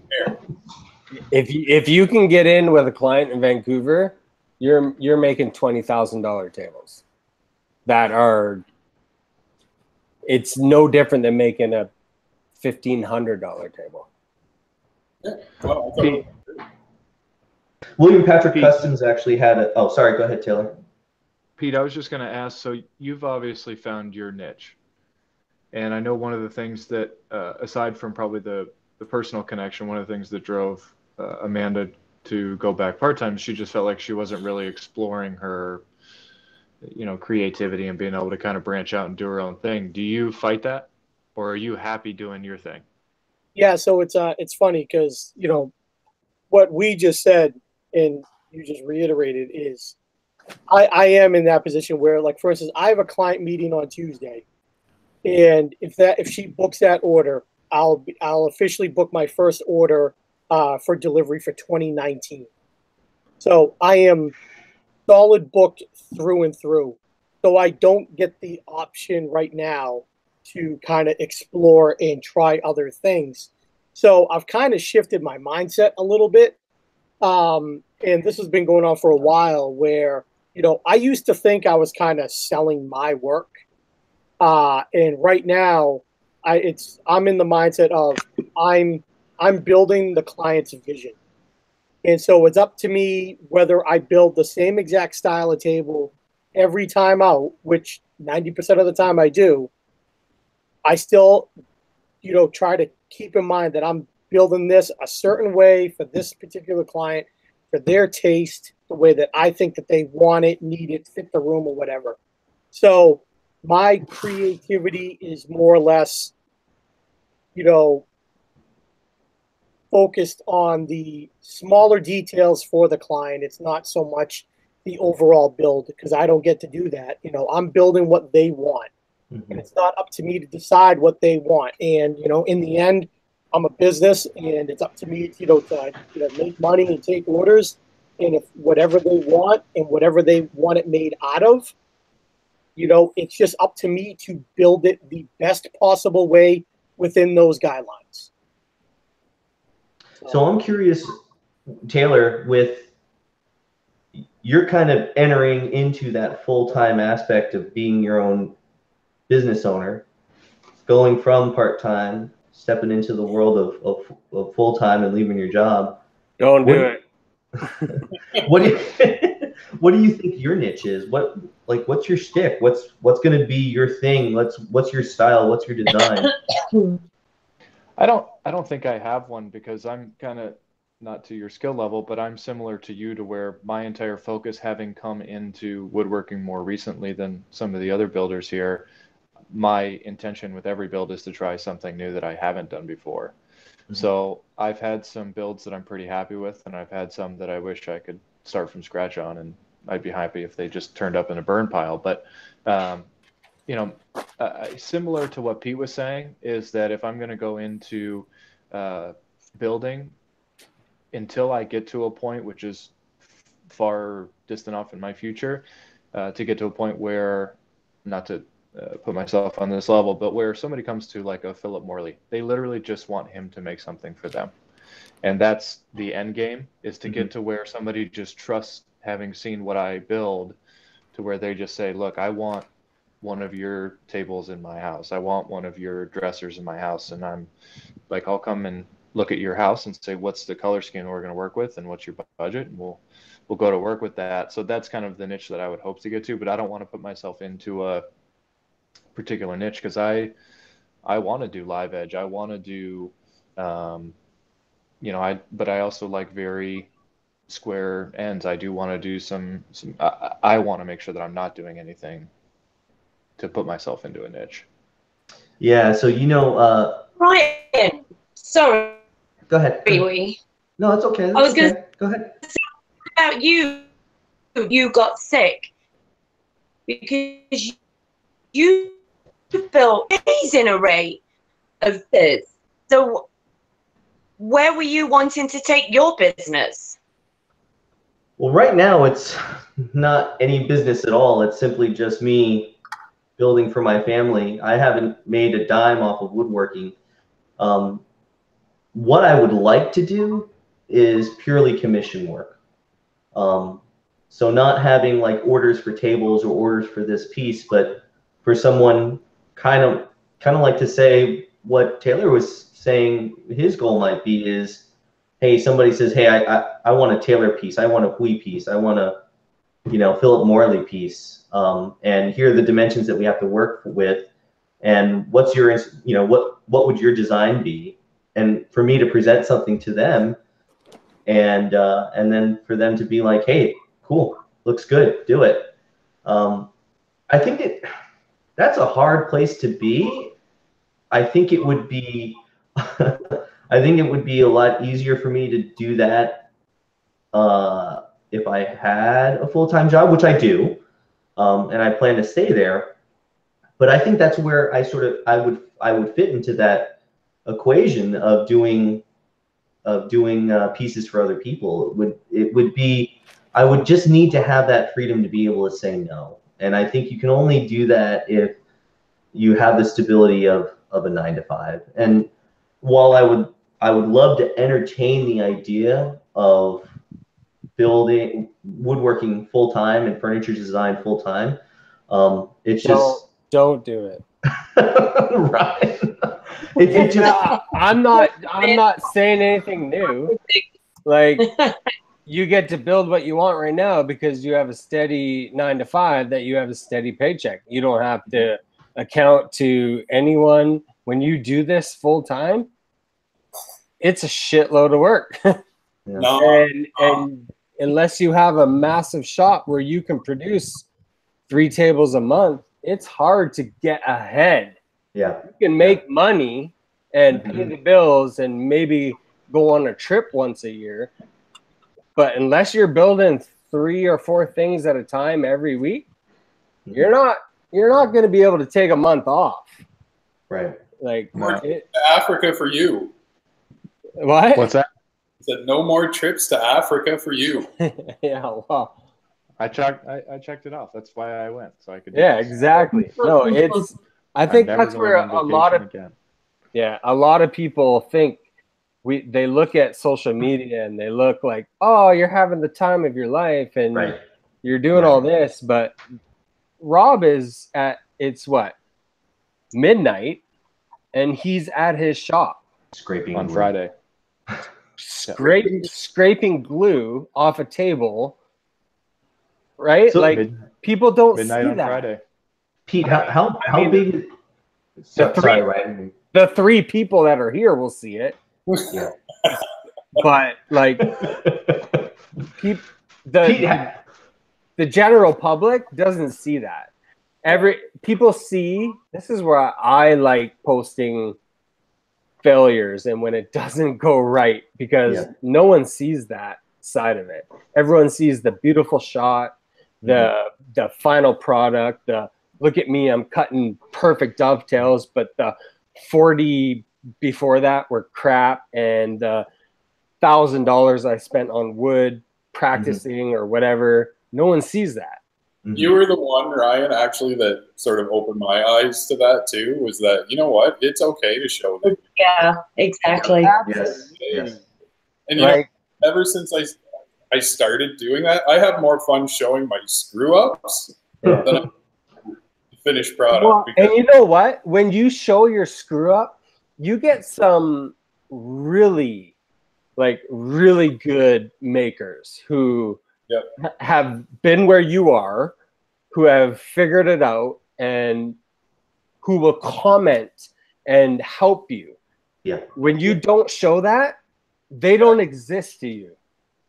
If you can get in with a client in Vancouver, you're making $20,000 tables. That are, it's no different than making a $1,500 table. Yeah. Well, William Patrick Customs actually had a. Oh, sorry. Go ahead, Taylor. Pete, I was just going to ask. So you've obviously found your niche, and I know one of the things that, aside from probably the personal connection, one of the things that drove Amanda to go back part-time, she just felt like she wasn't really exploring her, creativity and being able to kind of branch out and do her own thing. Do you fight that, or are you happy doing your thing? Yeah, so it's funny because what we just said and you just reiterated is I am in that position where, like, for instance, I have a client meeting on Tuesday, and if she books that order, I'll officially book my first order for delivery for 2019. So I am solid booked through and through. So I don't get the option right now to kind of explore and try other things. So I've kind of shifted my mindset a little bit. And this has been going on for a while where, I used to think I was kind of selling my work. And right now I'm in the mindset of I'm building the client's vision. And so it's up to me whether I build the same exact style of table every time out, which 90% of the time I do. I still, try to keep in mind that I'm building this a certain way for this particular client, for their taste, the way that I think that they want it, need it, fit the room or whatever. So my creativity is more or less, focused on the smaller details for the client. It's not so much the overall build, because I don't get to do that. I'm building what they want. Mm-hmm. And it's not up to me to decide what they want. And, in the end, I'm a business, and it's up to me, to make money and take orders. And if whatever they want and whatever they want it made out of, it's just up to me to build it the best possible way within those guidelines. So I'm curious, Taylor, with you're kind of entering into that full-time aspect of being your own business owner, going from part-time, stepping into the world of full-time and leaving your job. Don't do it. What do you think your niche is? What's your shtick? What's going to be your thing? What's your style? What's your design? I don't think I have one, because I'm kind of not to your skill level, but I'm similar to you, to where my entire focus, having come into woodworking more recently than some of the other builders here, my intention with every build is to try something new that I haven't done before. Mm-hmm. So I've had some builds that I'm pretty happy with, and I've had some that I wish I could start from scratch on, and I'd be happy if they just turned up in a burn pile. But similar to what Pete was saying, is that if I'm going to go into building, until I get to a point which is far distant off in my future to get to a point where, not to put myself on this level, but where somebody comes to like a Philip Morley, they literally just want him to make something for them. And that's the end game, is to get to where somebody just trusts, having seen what I build, to where they just say, look, I want one of your tables in my house. I want one of your dressers in my house. And I'm like, I'll come and look at your house and say, what's the color scheme we're going to work with and what's your budget? And we'll go to work with that. So that's kind of the niche that I would hope to get to, but I don't want to put myself into a particular niche, because I want to do live edge. I want to do, but I also like very square ends. I do want to do I want to make sure that I'm not doing anything to put myself into a niche. Yeah. So, Ryan, sorry. Go ahead. No, it's okay. I was going to go ahead. About you got sick because you built an amazing array of this. So where were you wanting to take your business? Well, right now it's not any business at all. It's simply just me building for my family. I haven't made a dime off of woodworking. What I would like to do is purely commission work. So not having like orders for tables or orders for this piece, but for someone kind of like to say what Taylor was saying his goal might be is, hey, somebody says, hey, I want a Taylor piece. I want a Hui piece. I want a, Philip Morley piece. And here are the dimensions that we have to work with. And what's your, what would your design be? And for me to present something to them, and then for them to be like, hey, cool, looks good, do it. I think that's a hard place to be. I think it would be I think it would be a lot easier for me to do that if I had a full-time job, which I do, and I plan to stay there. But I think that's where I would fit into that equation of doing pieces for other people. It would be, I would just need to have that freedom to be able to say no. And I think you can only do that if you have the stability of a 9-to-5. And while I would love to entertain the idea of building woodworking full time and furniture design full time, it's just don't do it. Right. I'm not saying anything new. Like, you get to build what you want right now because you have a steady 9-to-5, that you have a steady paycheck. You don't have to account to anyone. When you do this full time, it's a shitload of work. And unless you have a massive shop where you can produce 3 tables a month, it's hard to get ahead. Yeah. You can make money and pay the bills and maybe go on a trip once a year. But unless you're building 3 or 4 things at a time every week, you're not going to be able to take a month off. Right. Like, Africa for you. What? What's that? I said no more trips to Africa for you. Yeah, well, I checked it off. That's why I went, so I could. Exactly. No, I think that's where a lot of people think they look at social media and they look like, oh, you're having the time of your life and you're doing all this, but Rob is midnight and he's at his shop scraping on Friday. Scraping glue off a table, right? So people don't see midnight on that. Friday. Pete, how big is sorry, Ryan. The 3 people that are here will see it. Yeah. But like the general public doesn't see that. People see, this is where I like posting failures and when it doesn't go right, because no one sees that side of it. Everyone sees the beautiful shot, the final product, look at me, I'm cutting perfect dovetails, but the 40 before that were crap, and the $1,000 I spent on wood practicing or whatever. No one sees that. You were the one, Ryan, actually, that sort of opened my eyes to that too. Was that, you know what? It's okay to show that. Yeah, exactly. Yes. Yes. And you know, ever since I started doing that, I have more fun showing my screw ups than the finished product. Well, and you know what? When you show your screw up, you get some really good makers who have been where you are, who have figured it out, and who will comment and help you. Yeah. When you don't show that, they don't exist to you.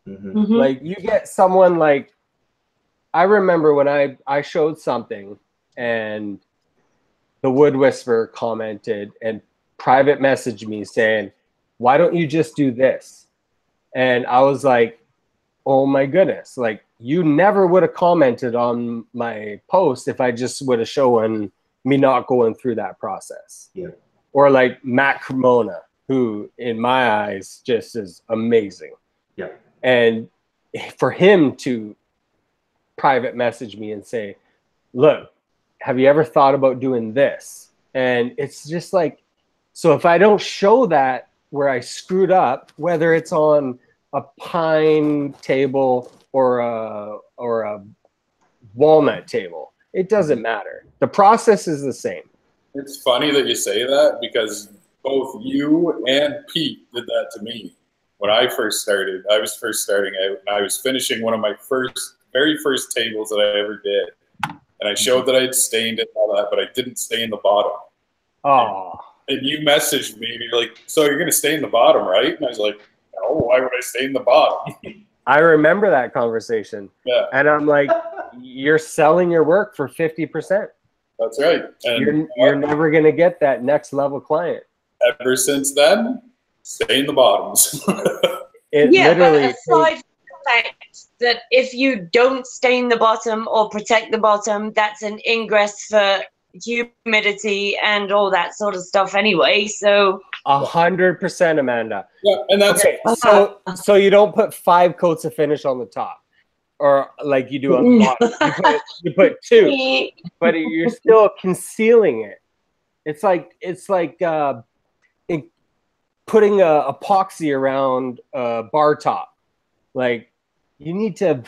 Like you get someone like, I remember when I showed something and the Wood Whisperer commented and private messaged me saying, why don't you just do this? And I was like, oh my goodness, like you never would have commented on my post if I just would have shown me not going through that process. Yeah. Or like Matt Cremona, who in my eyes just is amazing. Yeah. And for him to private message me and say, look, have you ever thought about doing this? And it's just like, so if I don't show that where I screwed up, whether it's on a pine table or a walnut table, it doesn't matter. The process is the same. It's funny that you say that because both you and Pete did that to me when I first started. I was first starting out and I was finishing one of my very first tables that I ever did. And I showed that I had stained it and all that, but I didn't stain the bottom. Oh. And you messaged me and you're like, so you're going to stain the bottom, right? And I was like, no, why would I stain the bottom? I remember that conversation. Yeah. And I'm like, you're selling your work for 50%. That's right. And you're never going to get that next level client. Ever since then, stain the bottoms. Yeah, but aside from the fact that if you don't stain the bottom or protect the bottom, that's an ingress for humidity and all that sort of stuff anyway. So 100%, Amanda. Yeah, and that's okay. So you don't put 5 coats of finish on the top, or like you do on the bottom. You put 2, but you're still concealing it. It's like putting a epoxy around a bar top. Like you need to,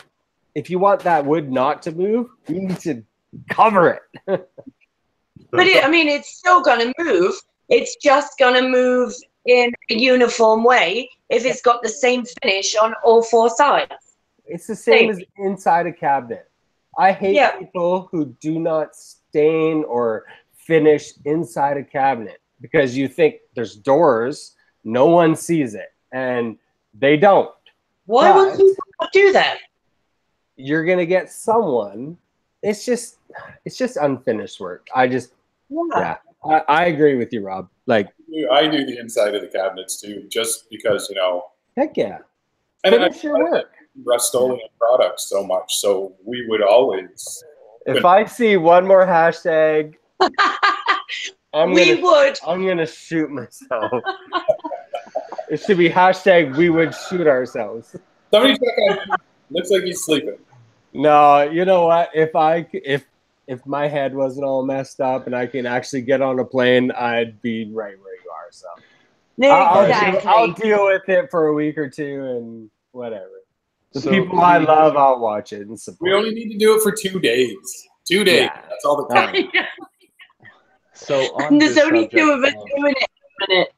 if you want that wood not to move, you need to cover it. But I mean, it's still going to move. It's just going to move in a uniform way if it's got the same finish on all 4 sides. It's the same as inside a cabinet. I hate people who do not stain or finish inside a cabinet because you think there's doors, no one sees it, and they don't. Why would people do that? You're going to get someone. It's just unfinished work. I agree with you, Rob. Like I do the inside of the cabinets too, just because, you know. Heck yeah. And finish your work. Rust-Oleum products so much, so we would always. If I see one more hashtag, I'm gonna shoot myself. It should be hashtag we would shoot ourselves. Somebody check on. Looks like he's sleeping. No, you know what? If my head wasn't all messed up and I can actually get on a plane, I'd be right where you are. So I'll deal with it for a week or 2 and whatever. The people I love, I'll watch it and support. We only need to do it for 2 days. 2 days. Yeah. That's all the time. So on there's only 2 of us doing it.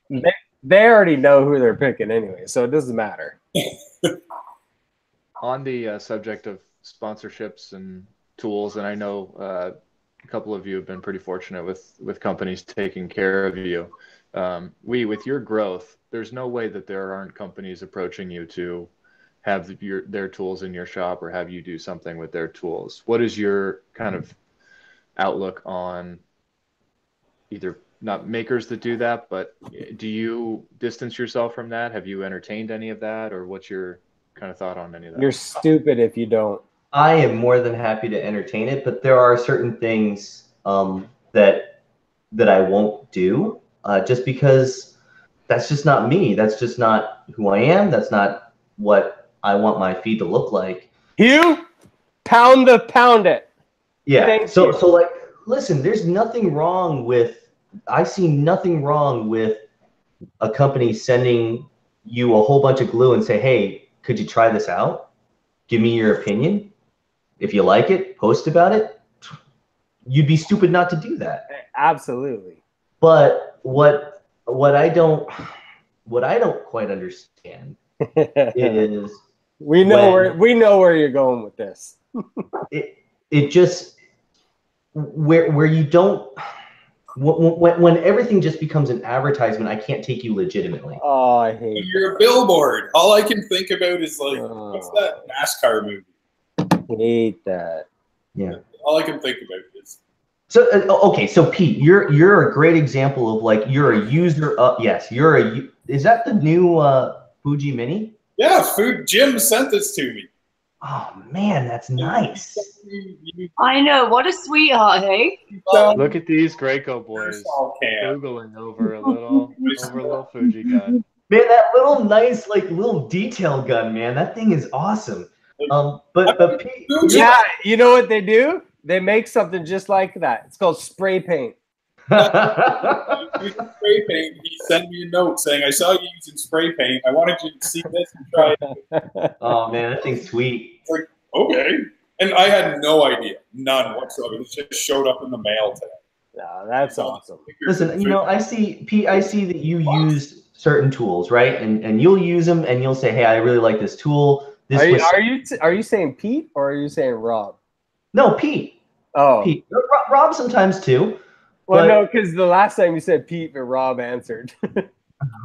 They already know who they're picking anyway, so it doesn't matter. On the subject of sponsorships and tools, and I know a couple of you have been pretty fortunate with companies taking care of you. With your growth, there's no way that there aren't companies approaching you to have their tools in your shop or have you do something with their tools. What is your kind of outlook on either not makers that do that, but do you distance yourself from that? Have you entertained any of that, or what's your kind of thought on any of that? You're stupid if you don't. I am more than happy to entertain it, but there are certain things that I won't do just because that's just not me. That's just not who I am. That's not what I want my feed to look like. Hugh, pound it. Yeah. Thank So you. so like, listen, there's nothing wrong with. I see nothing wrong with a company sending you a whole bunch of glue and say, hey, could you try this out? Give me your opinion. If you like it, post about it. You'd be stupid not to do that. Absolutely. But what I don't quite understand is we know where you're going with this. it just where you don't when everything just becomes an advertisement, I can't take you legitimately. Oh, I hate You're a billboard. All I can think about is like, what's that NASCAR movie? I hate that. Yeah. All I can think about is. So okay, so Pete, you're a great example of like you're a user. Yes, is that the new Fuji Mini? Yeah, Jim sent this to me. Oh man, that's nice. I know. What a sweetheart, hey? Look at these Graco boys googling over a little Fuji gun. Man, that little nice like little detail gun, man. That thing is awesome. But Pete, yeah, you know what they do? They make something just like that. It's called spray paint. Spray paint. He sent me a note saying, "I saw you using spray paint. I wanted you to see this and try it." Oh man, that thing's sweet. It's like, okay, and I had no idea, none whatsoever. It just showed up in the mail today. Yeah, that's awesome. Listen, you know, I see Pete. I see that you use certain tools, right? And you'll use them, and you'll say, "Hey, I really like this tool." Are you saying Pete or are you saying Rob? No, Pete. Oh, Pete. Rob sometimes too. Well, no, because the last time you said Pete, but Rob answered.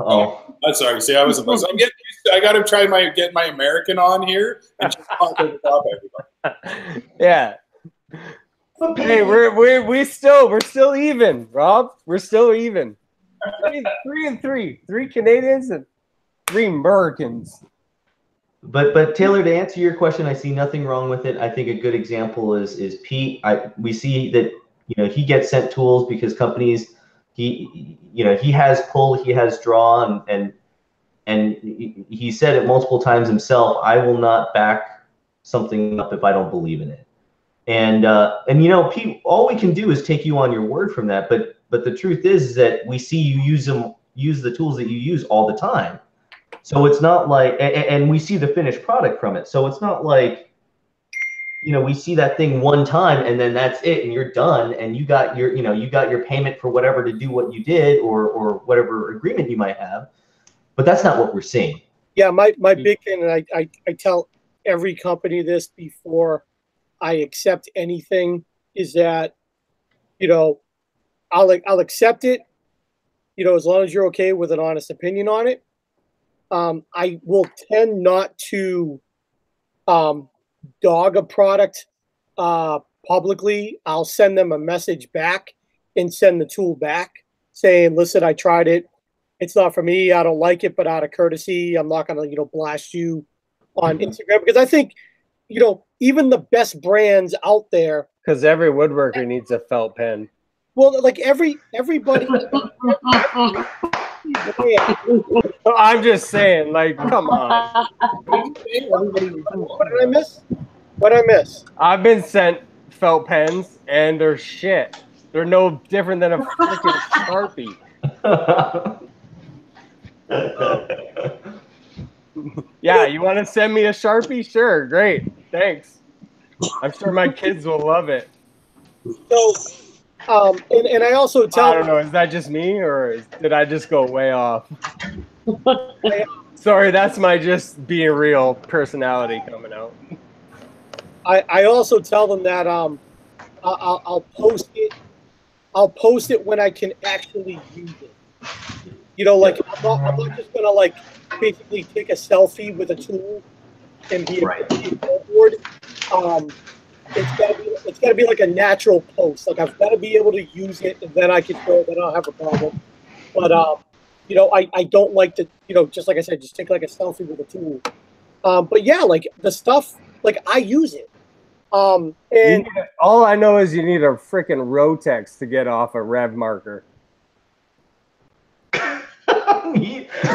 Oh, I'm sorry. See, I was supposed. I'm getting used to. I got to try get my American on here and just talk over top everybody. Yeah. Hey, we're still even, Rob. We're still even. 3-3. 3 Canadians and 3 Americans. But Taylor, to answer your question, I see nothing wrong with it. I think a good example is Pete. We see that he gets sent tools because companies he has pull, he has draw, and he said it multiple times himself. I will not back something up if I don't believe in it. And Pete, all we can do is take you on your word from that. But the truth is that we see you use the tools that you use all the time. So it's not like, and we see the finished product from it. So it's not like, we see that thing one time and then that's it, and you're done, and you got your payment for whatever to do what you did or whatever agreement you might have. But that's not what we're seeing. Yeah, my big thing, and I tell every company this before I accept anything, is that, I'll accept it, as long as you're okay with an honest opinion on it. I will tend not to dog a product publicly. I'll send them a message back and send the tool back saying, listen, I tried it. It's not for me. I don't like it, but out of courtesy, I'm not going to, blast you on Instagram, because I think, even the best brands out there. Because every woodworker needs a felt pen. Well, like everybody. I'm just saying, like, come on. What did I miss? What did I miss? I've been sent felt pens, and they're shit. They're no different than a freaking Sharpie. Yeah, you want to send me a Sharpie? Sure, great, thanks. I'm sure my kids will love it. So, and I also tell. I don't know. Is that just me, or did I just go way off? Sorry, that's my just being real personality coming out. I also tell them that I'll post it. I'll post it when I can actually use it. Like I'm not just gonna like basically take a selfie with a tool and be a billboard. It's gotta be like a natural post. Like I've got to be able to use it, and then I can show it. Then I'll have a problem. But I don't like to just like I said, just take like a selfie with a tool. But yeah, like the stuff, like I use it. And all I know is you need a freaking Rotex to get off a rev marker.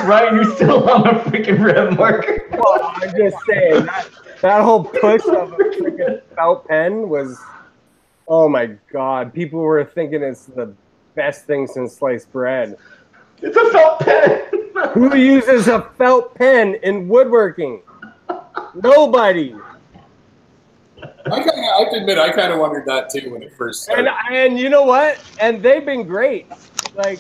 Ryan, you're still on a freaking red marker. Well, I'm just saying that whole push of a freaking felt pen was, oh my God. People were thinking it's the best thing since sliced bread. It's a felt pen. Who uses a felt pen in woodworking? Nobody. I have to admit, I kind of wondered that too when it first started. And you know what? And they've been great. Like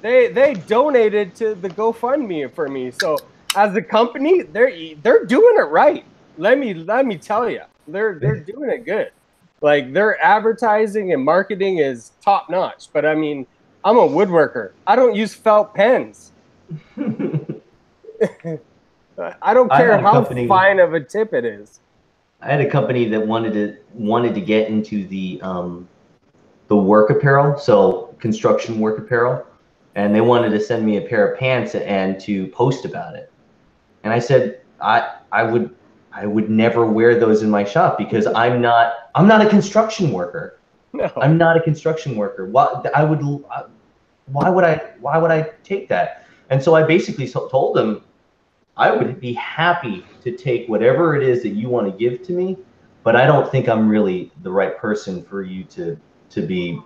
they donated to the GoFundMe for me. So as a company, they're doing it right. Let me tell you, they're doing it good. Like their advertising and marketing is top notch. But I mean, I'm a woodworker. I don't use felt pens. I don't care how fine of a tip it is. I had a company that wanted to get into the work apparel, so construction work apparel, and they wanted to send me a pair of pants and to post about it. And I said I would never wear those in my shop because I'm not a construction worker. No. I'm not a construction worker. Why would I take that? And so I basically told them I would be happy to take whatever it is that you want to give to me, but I don't think I'm really the right person for you to be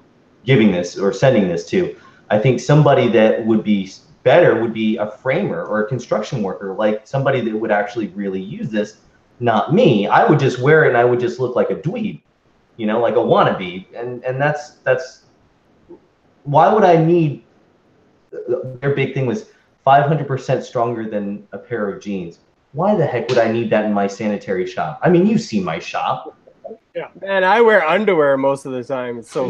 giving this or sending this to. I think somebody that would be better would be a framer or a construction worker, like somebody that would actually really use this, not me. I would just wear it and I would just look like a dweeb, like a wannabe. And that's why would I need, their big thing was 500% stronger than a pair of jeans. Why the heck would I need that in my sanitary shop? I mean, you see my shop. Yeah, man, I wear underwear most of the time. So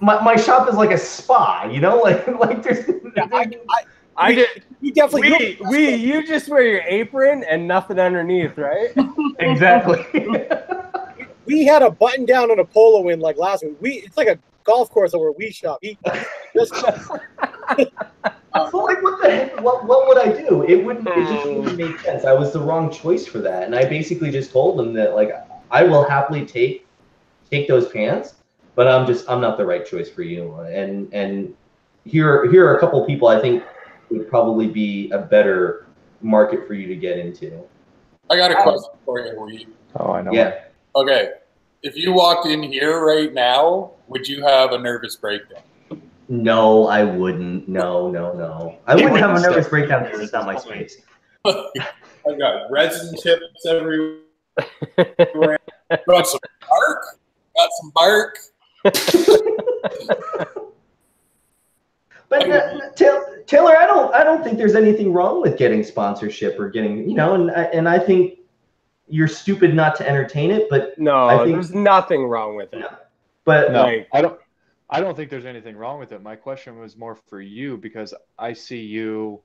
my shop is like a spa. Like there's. You definitely. You just wear your apron and nothing underneath, right? Exactly. We had a button down and a polo in like last week. It's like a golf course over we shop. So like, what the heck? What would I do? It just wouldn't make sense. I was the wrong choice for that, and I basically just told them that like I will happily take those pants, but I'm not the right choice for you. And here are a couple people I think would probably be a better market for you to get into. I got a question for you, Lee. Oh, I know. Yeah. Okay. If you walked in here right now, would you have a nervous breakdown? No, I wouldn't. No. I wouldn't have a nervous breakdown because it's not my space. I got resin chips everywhere. Got some bark. But Taylor, I don't think there's anything wrong with getting sponsorship or getting, and I think you're stupid not to entertain it. But no, there's nothing wrong with it. No. But no, I don't think there's anything wrong with it. My question was more for you because I see you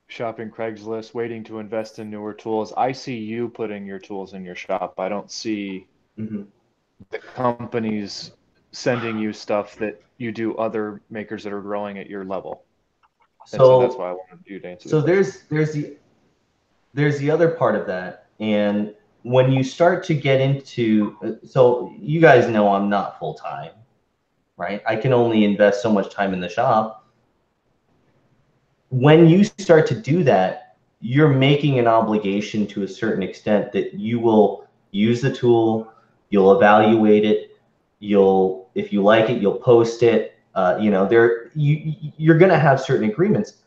shopping Craigslist, waiting to invest in newer tools. I see you putting your tools in your shop. I don't see the companies sending you stuff that you do other makers that are growing at your level. So that's why I wanted you to answer. So there's the other part of that. And when you start to get into, so you guys know I'm not full-time. Right? I can only invest so much time in the shop. When you start to do that, you're making an obligation to a certain extent that you will use the tool, you'll evaluate it, if you like it, you'll post it. You're going to have certain agreements.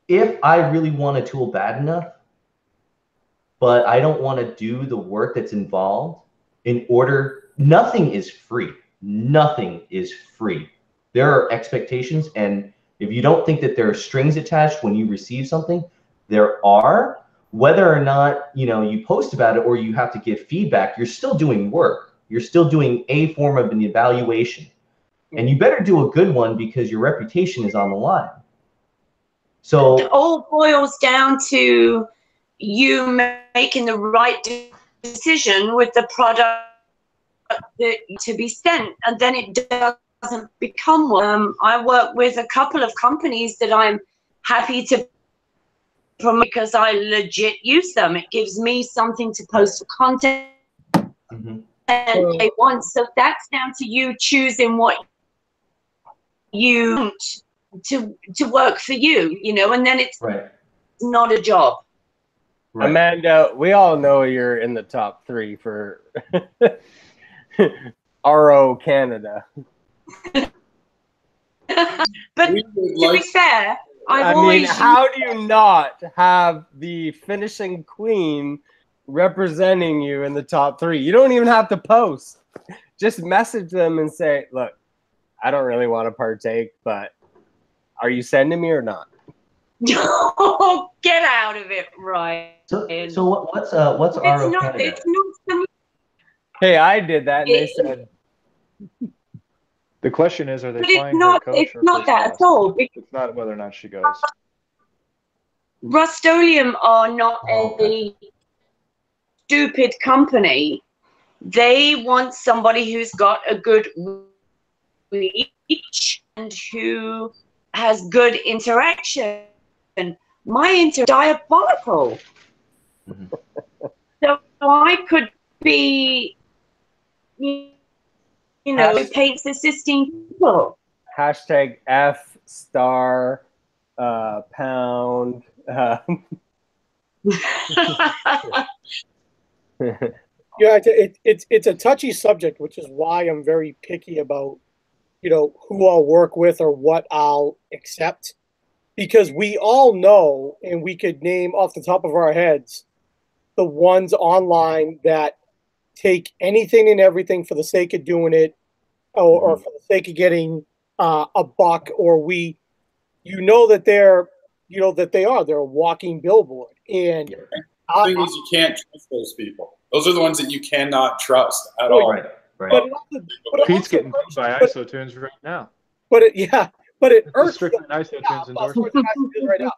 If I really want a tool bad enough, but I don't want to do the work that's involved nothing is free. Nothing is free. There are expectations, and if you don't think that there are strings attached when you receive something, there are. Whether or not you post about it or you have to give feedback, you're still doing work. You're still doing a form of an evaluation, and you better do a good one because your reputation is on the line. So it all boils down to you making the right decision with the product to be sent, and then it doesn't become one. I work with a couple of companies that I'm happy to promote because I legit use them. It gives me something to post for content they want. So that's down to you choosing what you to work for you, you know, and then it's not a job. Right. Amanda, we all know you're in the top 3 for RO Canada. But to be fair, I mean, how do you not have the finishing queen representing you in the top 3? You don't even have to post. Just message them and say, look, I don't really want to partake, but are you sending me or not? Oh, get out of it, Ryan. So what's RO Canada? It's not. Hey, I did that, and they said. The question is, are they flying her coach? It's not that at all. It's not whether or not she goes. Rust-Oleum are not a stupid company. They want somebody who's got a good reach and who has good interaction. My diabolical. So I could be, you know, it takes assisting people. Hashtag F star pound. Yeah, it's a touchy subject, which is why I'm very picky about, you know, who I'll work with or what I'll accept, because we all know, and we could name off the top of our heads, the ones online that take anything and everything for the sake of doing it, or for the sake of getting a buck, or you know that they're a walking billboard. And the thing is, you can't trust those people. Those are the ones that you cannot trust at all. Right. But Pete's getting paid by ISOtunes right now. But it irks. Strictly ISOtunes endorsement. Right now.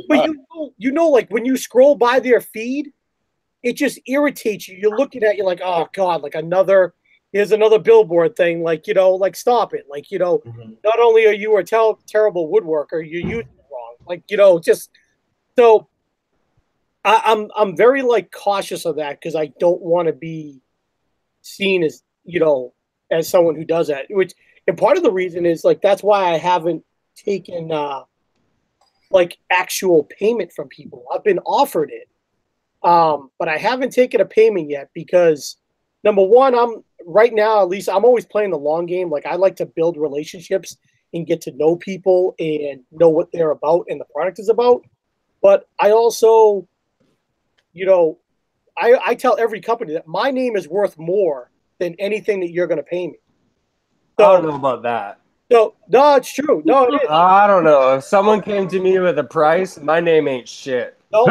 But you know, like when you scroll by their feed, it just irritates you. You're looking at, you're like, oh God, like here's another billboard thing. Like, you know, like stop it. Like, you know, not only are you a terrible woodworker, you're using it wrong. Like, you know, just so I'm very like cautious of that, because I don't want to be seen as, you know, as someone who does that. And part of the reason is like that's why I haven't taken like actual payment from people. I've been offered it, but I haven't taken a payment yet, because number one, I'm right now, at least I'm always playing the long game. Like I like to build relationships and get to know people and know what they're about and the product is about. But I also, you know, I tell every company that my name is worth more than anything that you're going to pay me. So, I don't know about that. No, it's true. No, it is. I don't know. If someone came to me with a price, my name ain't shit. No.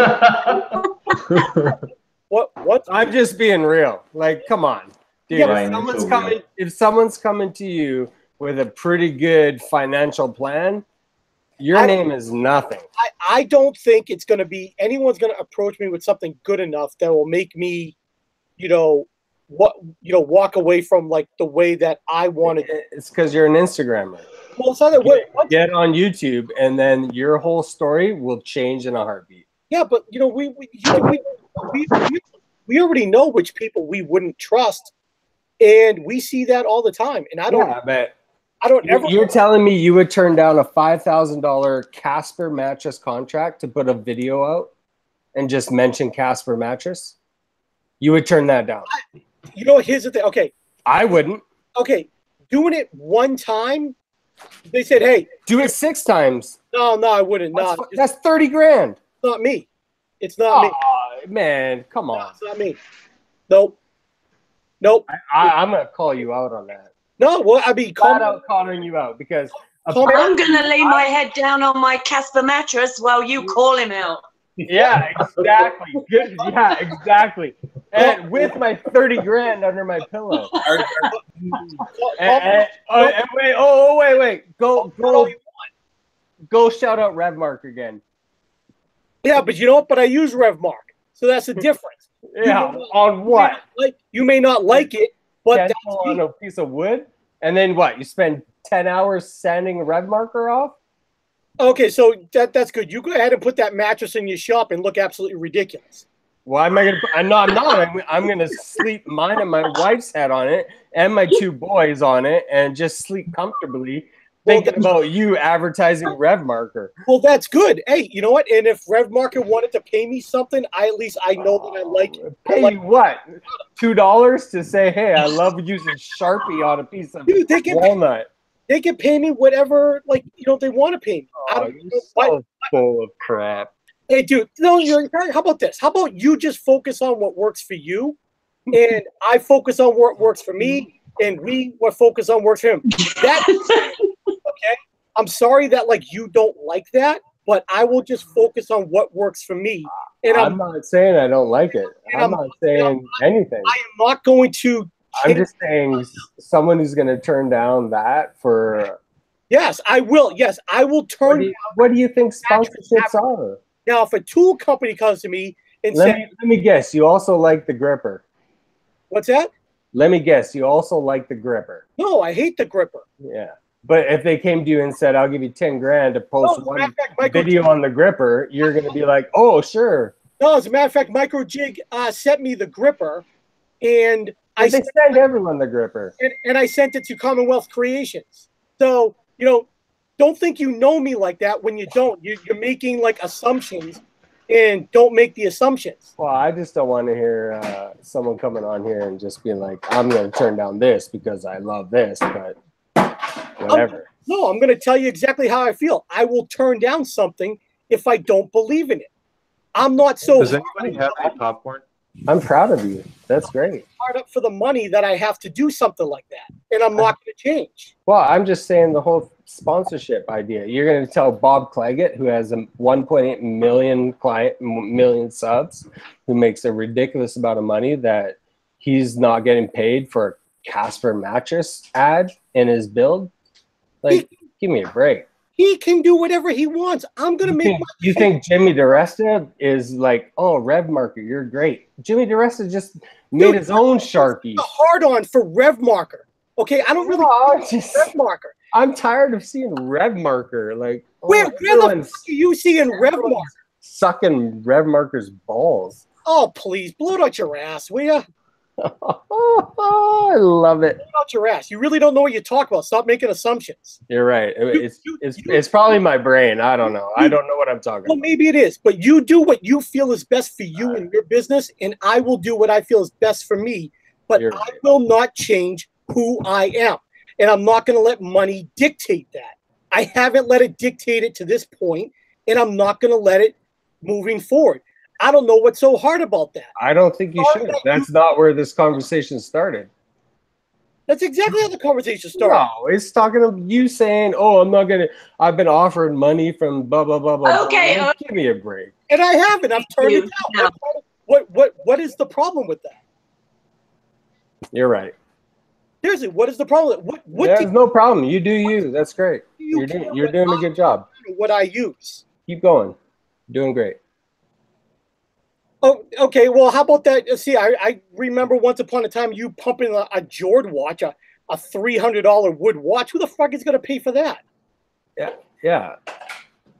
What? I'm just being real. Like, come on, dude. Yeah, if someone's coming to you with a pretty good financial plan, your name is nothing. I don't think it's going to be anyone's going to approach me with something good enough that will make me, walk away from like the way that I wanted. It's because you're an Instagrammer. Well, it's not that get on YouTube, and then your whole story will change in a heartbeat. Yeah, but we already know which people we wouldn't trust, and we see that all the time. And I don't. Yeah, but I don't ever. You're telling me you would turn down a $5,000 Casper mattress contract to put a video out and just mention Casper mattress? You would turn that down. Here's the thing. Okay. I wouldn't. Okay. Doing it one time, they said, hey. Do it 6 times. No, I wouldn't. That's 30 grand. It's not me. It's not me. Man, come on. No, it's not me. Nope. I'm going to call you out on that. No, well, I mean, calling you out, because I'm going to lay my head down on my Casper mattress while you call him out. Yeah, exactly. Good. Yeah, exactly. And with my 30 grand under my pillow. Wait. Go shout out RevMark again. Yeah, but you know what? But I use RevMark, so that's the difference. Yeah, on what? You may not like it, but that's on a piece of wood, and then what? You spend 10 hours sanding a RevMarker off? Okay, so that's good. You go ahead and put that mattress in your shop and look absolutely ridiculous. Why am I gonna? I'm not. I'm gonna sleep mine and my wife's head on it, and my 2 boys on it, and just sleep comfortably, thinking about you advertising RevMarker. Well, that's good. Hey, you know what? And if RevMarker wanted to pay me something, I know that I like. Pay you what? $2 to say, hey, I love using Sharpie on a piece of walnut. They can pay me whatever, like, you know, they want to pay me. Oh, you're so full of crap. Hey, dude, no, how about this? How about you just focus on what works for you, and I focus on what works for me, and what focus on works for him. Okay? I'm sorry that, like, you don't like that, but I will just focus on what works for me. And I'm not saying I don't like it. I'm not saying anything. I am not going to. I'm just saying someone who's going to turn down that for. Yes, I will. Yes, I will turn down. What do you think sponsorships are? Now, if a tool company comes to me and says, let me guess, you also like the gripper. What's that? Let me guess, you also like the gripper. No, I hate the gripper. Yeah. But if they came to you and said, I'll give you 10 grand to post one video on the gripper, you're going to be like, oh, sure. No, as a matter of fact, Microjig sent me the gripper, and they send everyone the gripper. And I sent it to Commonwealth Creations. So, you know, don't think you know me like that when you don't. You're making, like, assumptions, and don't make the assumptions. Well, I just don't want to hear someone coming on here and just being like, I'm going to turn down this because I love this, but whatever. No, I'm going to tell you exactly how I feel. I will turn down something if I don't believe in it. I'm not so. Does anybody have any popcorn? I'm proud of you. That's great. Hard up for the money that I have to do something like that, and I'm not going to change. Well, I'm just saying the whole sponsorship idea. You're going to tell Bob Claggett, who has a 1.8 million subs, who makes a ridiculous amount of money, that he's not getting paid for a Casper mattress ad in his build. Like, give me a break. He can do whatever he wants. I'm going to make my You think Jimmy DiResta is like, oh, RevMarker, you're great. Jimmy DiResta just made his own Sharpie. A hard-on for RevMarker. Okay, I don't really RevMarker. I'm tired of seeing RevMarker. Like, where the fuck are you seeing RevMarker? Sucking RevMarker's balls. Oh, please, blow it out your ass, will you? I love it. Blow it out your ass. You really don't know what you talk about. Stop making assumptions. You're right. It's probably my brain. I don't know. I don't know what I'm talking about. Well, maybe it is. But you do what you feel is best for you and your business, and I will do what I feel is best for me. But I will not change who I am. And I'm not going to let money dictate that. I haven't let it dictate it to this point, and I'm not going to let it moving forward. I don't know what's so hard about that. I don't think you should. That's not where this conversation started. That's exactly how the conversation started. No, it's talking of you saying, oh, I've been offered money from blah, blah, blah, blah. Okay. Blah. Give me a break. And I haven't. I've turned it down. What is the problem with that? You're right. Seriously, what is the problem? There's no problem. You do you. That's great. You're doing a good job. What I use. Keep going. You're doing great. Oh, okay. Well, how about that? See, I remember once upon a time you pumping a Jord watch, a $300 wood watch. Who the fuck is going to pay for that? Yeah.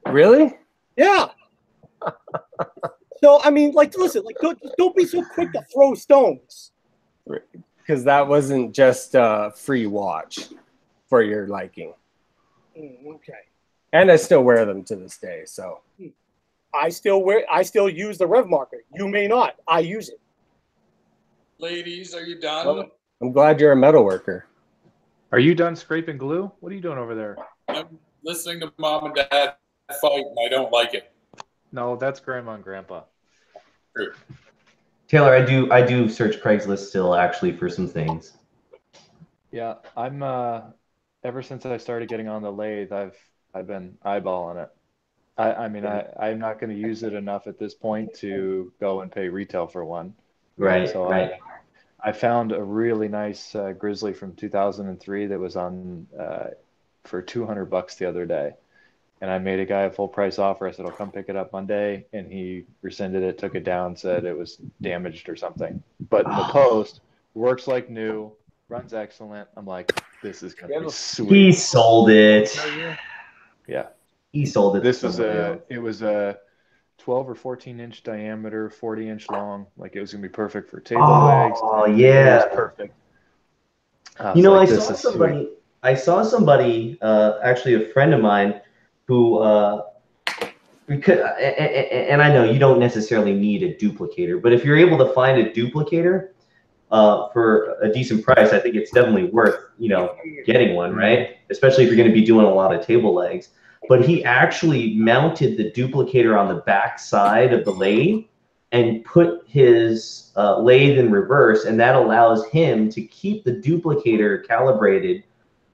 Really? Yeah. So I mean, like, listen, like, don't be so quick to throw stones. Because that wasn't just a free watch for your liking. Okay. And I still wear them to this day. So. I still use the RevMarker. You may not. I use it. Ladies, are you done? Well, I'm glad you're a metal worker. Are you done scraping glue? What are you doing over there? I'm listening to Mom and Dad fight, and I don't like it. No, that's Grandma and Grandpa. True. Taylor, I do search Craigslist still actually for some things. Yeah, I'm ever since I started getting on the lathe, I've been eyeballing it. I mean, I'm not going to use it enough at this point to go and pay retail for one. Right. So right. I found a really nice Grizzly from 2003 that was on for $200 the other day, and I made a guy a full price offer. I said, I'll come pick it up Monday, and he rescinded it, took it down, said it was damaged or something. But in the post, works like new, runs excellent. I'm like, this is going to be sweet. He sold it. Yeah. He sold it. It was a 12 or 14-inch diameter, 40-inch long. Like it was gonna be perfect for table legs. Oh It yeah. was perfect. You know, like, this is sweet. I saw somebody, actually a friend of mine, who and I know you don't necessarily need a duplicator, but if you're able to find a duplicator for a decent price, I think it's definitely worth, you know, getting one, right? Especially if you're going to be doing a lot of table legs. But he actually mounted the duplicator on the back side of the lathe and put his lathe in reverse, and that allows him to keep the duplicator calibrated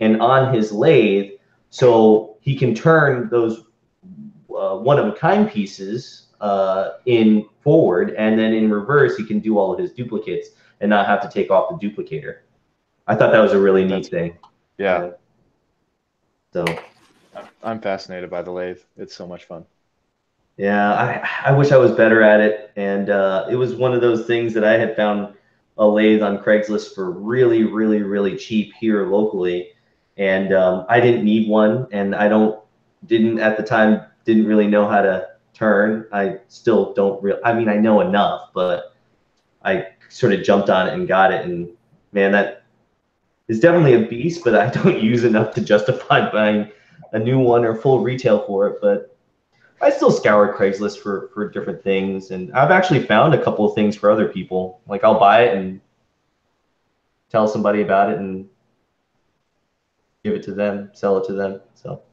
and on his lathe, so he can turn those one-of-a-kind pieces in forward, and then in reverse he can do all of his duplicates and not have to take off the duplicator. I thought that was a really neat thing. Yeah. So I'm fascinated by the lathe. It's so much fun. yeah, I wish I was better at it, and it was one of those things that I had found a lathe on Craigslist for really, really, really cheap here locally, and I didn't need one, and didn't at the time didn't really know how to turn. I still don't really. I mean, I know enough, but I sort of jumped on it and got it, and man, that is definitely a beast. But I don't use enough to justify buying a new one or full retail for it. But I still scour Craigslist for different things, and I've actually found a couple of things for other people. Like I'll buy it and tell somebody about it and give it to them, sell it to them. So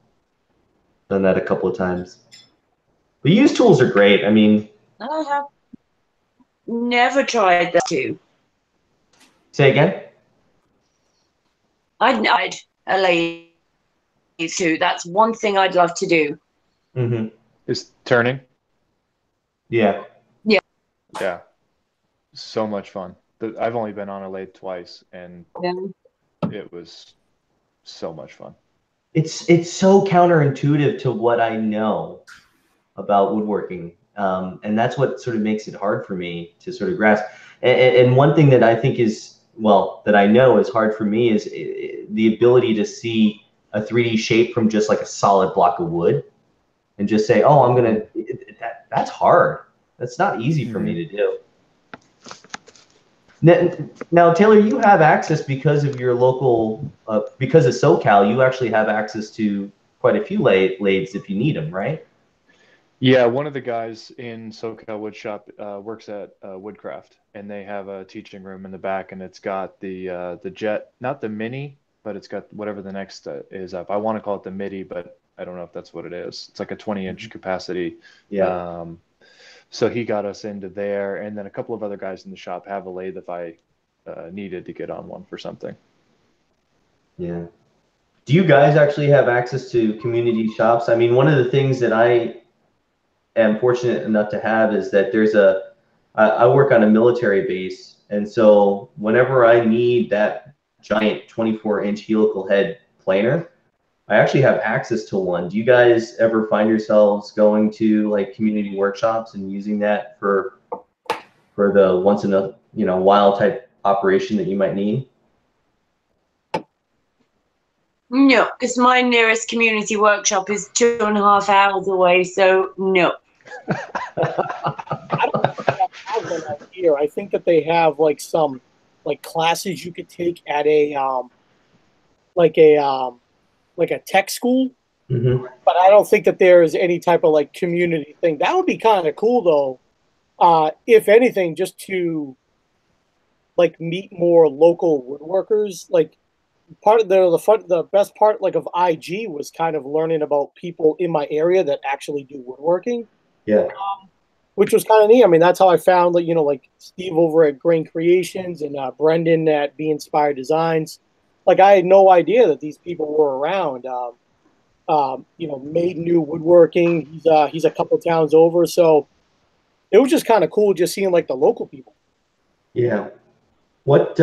done that a couple of times. But used tools are great. I mean, I have never tried that too. Say again? I'd a lathe too. That's one thing I'd love to do. Mm-hmm. Is turning? Yeah. Yeah. Yeah. So much fun. I've only been on a lathe twice, and it was so much fun. It's so counterintuitive to what I know about woodworking, and that's what sort of makes it hard for me to sort of grasp. And one thing that I think is, well, that I know is hard for me is the ability to see a 3D shape from just like a solid block of wood, and just say, oh, I'm gonna. That's hard. That's not easy for me to do. Now, Taylor, you have access because of your local, because of SoCal. You actually have access to quite a few lathes if you need them, right? Yeah, one of the guys in SoCal Woodshop works at Woodcraft, and they have a teaching room in the back, and it's got the Jet, not the Mini, but it's got whatever the next is up. I want to call it the MIDI, but I don't know if that's what it is. It's like a 20-inch capacity. Yeah. So he got us into there, and then a couple of other guys in the shop have a lathe if I needed to get on one for something. Yeah. Do you guys actually have access to community shops? I mean, one of the things that I am fortunate enough to have is that I work on a military base, and so whenever I need that giant 24-inch helical head planer, I actually have access to one. Do you guys ever find yourselves going to like community workshops and using that for the once in a while type operation that you might need? No, because my nearest community workshop is 2.5 hours away, so no. I don't think they have one out here. I think that they have like some like classes you could take at a tech school. Mm-hmm. But I don't think that there is any type of like community thing. That would be kind of cool though. If anything, just to like meet more local woodworkers. Like part of the best part like of IG was kind of learning about people in my area that actually do woodworking. Yeah. Which was kind of neat. I mean, that's how I found like Steve over at Grain Creations and Brendan at Be Inspired Designs. Like I had no idea that these people were around. Made new woodworking. He's a couple towns over, so it was just kind of cool just seeing like the local people. Yeah. What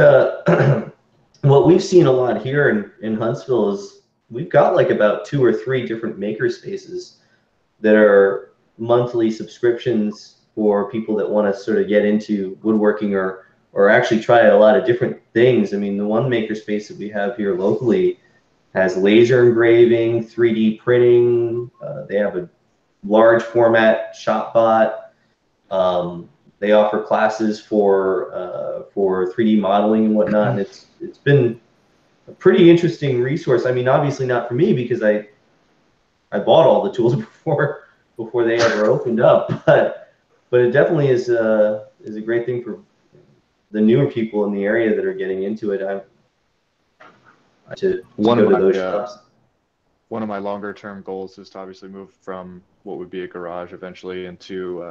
what we've seen a lot here in Huntsville is we've got like about 2 or 3 different maker spaces that are monthly subscriptions for people that want to sort of get into woodworking or actually try a lot of different things. I mean, the one maker space that we have here locally has laser engraving, 3D printing. They have a large format shop bot. They offer classes for 3D modeling and whatnot, and it's been a pretty interesting resource. I mean, obviously not for me because I bought all the tools before they ever opened up, but it definitely is a great thing for the newer people in the area that are getting into it. To go to those shops. One of my longer term goals is to obviously move from what would be a garage eventually into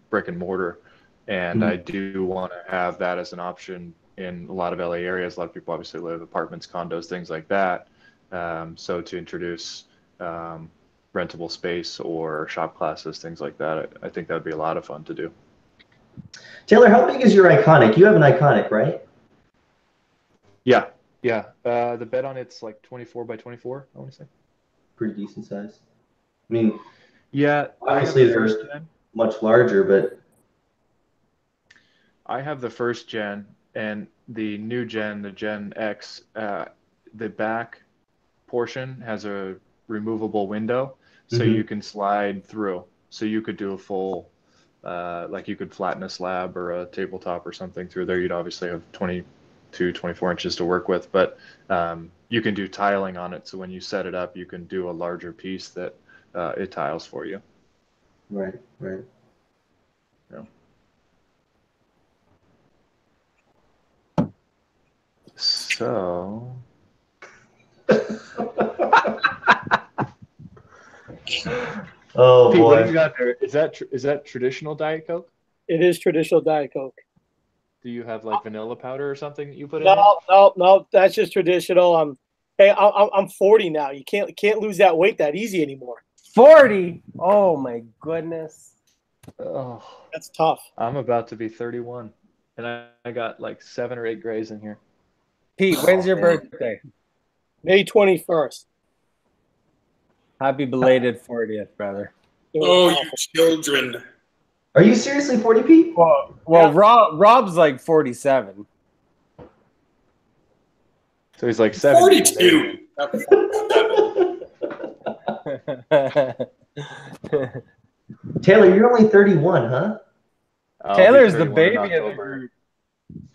brick and mortar. And I do want to have that as an option in a lot of LA areas. A lot of people obviously live in apartments, condos, things like that. So to introduce rentable space or shop classes, things like that, I think that would be a lot of fun to do. Taylor, how big is your Iconic? You have an Iconic, right? Yeah. The bed on it's like 24 by 24, I want to say. Pretty decent size. I mean, yeah, obviously they're much larger, but I have the first gen and the new gen, the Gen X. The back portion has a removable window, so you can slide through. So you could do a full, like you could flatten a slab or a tabletop or something through there. You'd obviously have 22, 24 inches to work with, but you can do tiling on it. So when you set it up, you can do a larger piece that it tiles for you. Right. Yeah. So. Oh Pete, boy! what do you got there? Is that traditional Diet Coke? It is traditional Diet Coke. Do you have like vanilla powder or something that you put in there? No. That's just traditional. Hey, I'm 40 now. You can't lose that weight that easy anymore. 40. Oh my goodness. Oh, that's tough. I'm about to be 31, and I got like 7 or 8 grays in here. Pete, when's your birthday? May 21st. Happy belated 40th, brother. Oh, you children. Are you seriously 40, Pete? Well, yeah. Rob's like 47. So he's like 70. 42. Taylor, you're only 31, huh? Taylor's the baby of the group.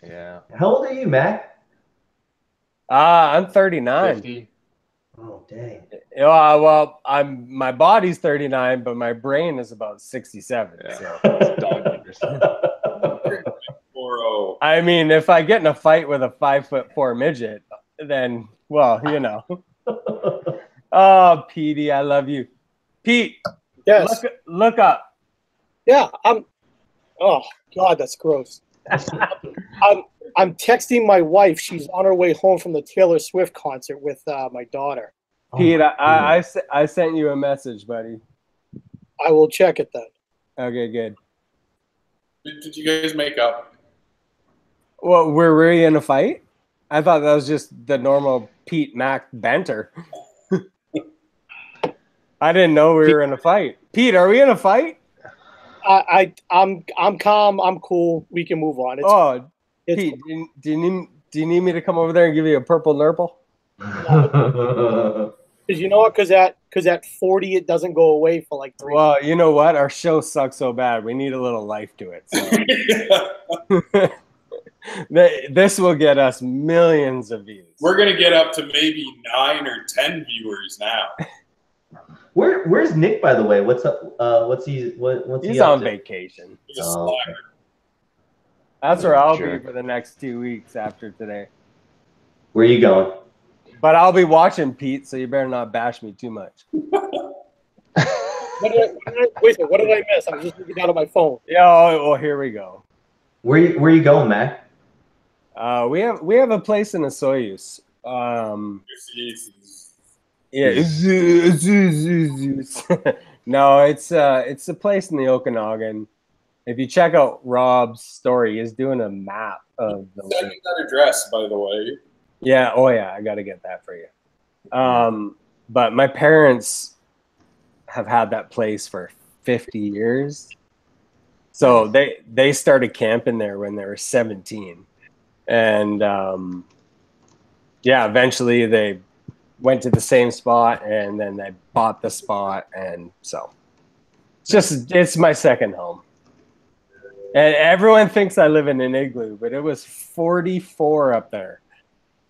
Yeah. How old are you, Mac? I'm 39. 50. Oh, dang. Well, my body's 39, but my brain is about 67. Yeah. So. I mean, if I get in a fight with a 5'4" midget, then, well, you know. Oh, Petey, I love you. Pete, yes. Look up. Yeah, oh, God, that's gross. I'm texting my wife. She's on her way home from the Taylor Swift concert with my daughter. Pete, I sent you a message, buddy. I will check it then. Okay, good. Did you guys make up? Well, were you in a fight? I thought that was just the normal Pete Mac banter. I didn't know we were in a fight. Pete, are we in a fight? I'm calm. I'm cool. We can move on. Pete, do you need me to come over there and give you a purple nurple? Because you know what? Because at 40 it doesn't go away for like 3 Well, you know what? Our show sucks so bad. We need a little life to it. So. This will get us millions of views. We're gonna get up to maybe 9 or 10 viewers now. Where's Nick, by the way? What's up? He's on vacation. He's a slacker. That's where I'll be for the next 2 weeks after today. Where are you going? But I'll be watching, Pete, so you better not bash me too much. Wait, what did I miss? I'm just looking down at my phone. Yeah, well, here we go. Where you going, Mac? We have a place in Osoyoos. Yeah. No, it's a place in the Okanagan. If you check out Rob's story, he's doing a map of the lake. Send me that address, by the way. Yeah. Oh, yeah. I got to get that for you. But my parents have had that place for 50 years. So they started camping there when they were 17. And, yeah, eventually they went to the same spot and then they bought the spot. And so It's my second home. And everyone thinks I live in an igloo, but it was 44 up there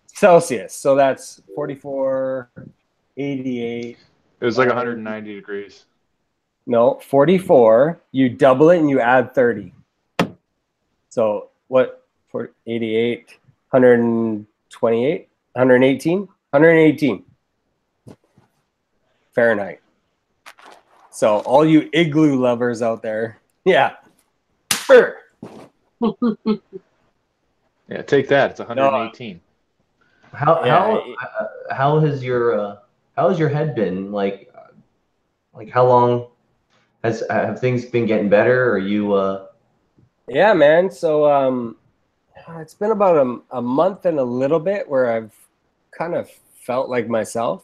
Celsius. So that's 44, 88. It was like 190 degrees. No, 44. You double it and you add 30. So what? 88, 128, 118, 118 Fahrenheit. So all you igloo lovers out there, yeah. Sure. Yeah, take that. It's 118. How has your head been? Like how long have things been getting better? Or you? Yeah, man. So it's been about a month and a little bit where I've kind of felt like myself.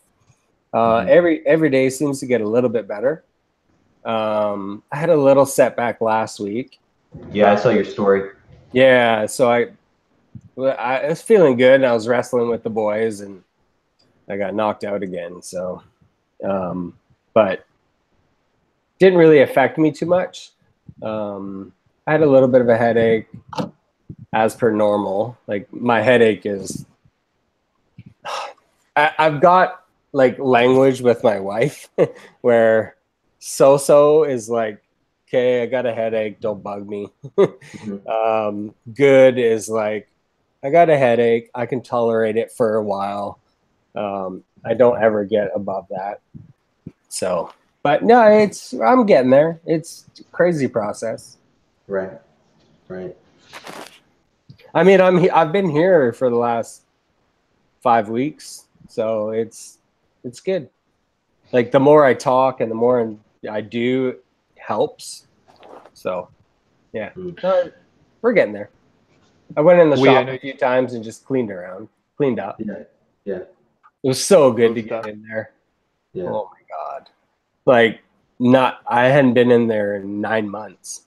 Every day seems to get a little bit better. I had a little setback last week. Yeah, I saw your story. Yeah, so I was feeling good, and I was wrestling with the boys, and I got knocked out again. So, but didn't really affect me too much. I had a little bit of a headache, as per normal. Like my headache is, I've got like language with my wife where so is like, okay, I got a headache, don't bug me. Good is like, I got a headache, I can tolerate it for a while. I don't ever get above that. So, but no, I'm getting there. It's a crazy process. Right. I mean, I've been here for the last 5 weeks, so it's good. Like the more I talk and the more I do helps. So, yeah, we're getting there. I went in the shop a few times and just cleaned up. Yeah. It was so good to get in there. Yeah. Oh my God. Like I hadn't been in there in 9 months,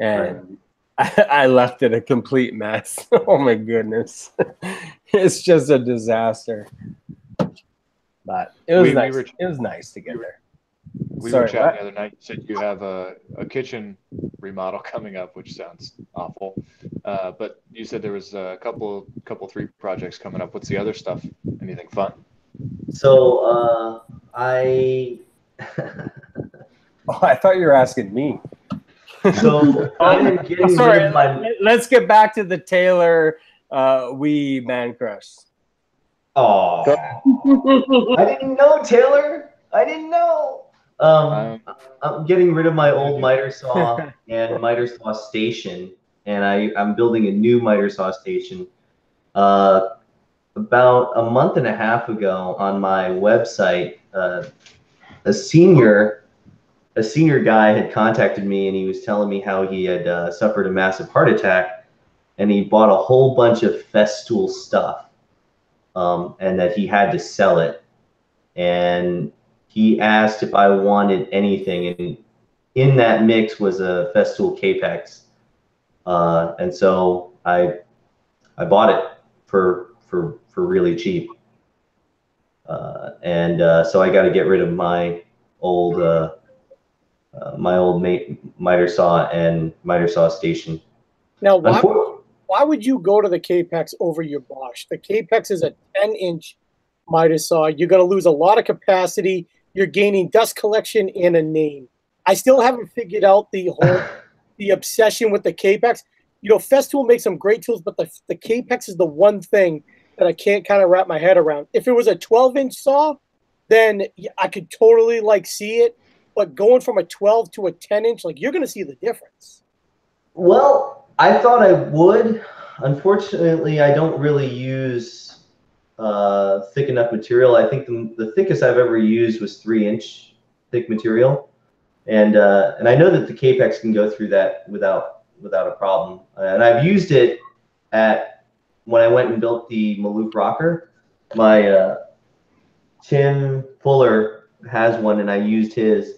and I left it a complete mess. Oh my goodness. It's just a disaster. But it was nice. It was nice to get there. We were chatting the other night. You said you have a kitchen remodel coming up, which sounds awful. But you said there was a couple 3 projects coming up. What's the other stuff? Anything fun? So Oh, I thought you were asking me. So I'm getting rid of my. Let's get back to the Taylor wee man crush. Oh, I didn't know, Taylor. I didn't know. I'm getting rid of my old miter saw and miter saw station, and I'm building a new miter saw station. About a month and a half ago, on my website, a senior guy had contacted me, and he was telling me how he had suffered a massive heart attack, and he bought a whole bunch of Festool stuff, and that he had to sell it. And he asked if I wanted anything, and in that mix was a Festool Capex, and so I bought it for really cheap, and so I got to get rid of my old miter saw and miter saw station. Now, why would you go to the Capex over your Bosch? The Capex is a 10-inch miter saw. You're going to lose a lot of capacity. You're gaining dust collection and a name. I still haven't figured out the obsession with the Capex. You know, Festool makes some great tools, but the Capex is the one thing that I can't kind of wrap my head around. If it was a 12-inch saw, then I could totally see it. But going from a 12 to a 10-inch, you're going to see the difference. Well, I thought I would. Unfortunately, I don't really use thick enough material. I think the thickest I've ever used was 3-inch thick material, and I know that the Capex can go through that without a problem. And I've used it when I went and built the Malouf rocker. My Tim Fuller has one, and I used his.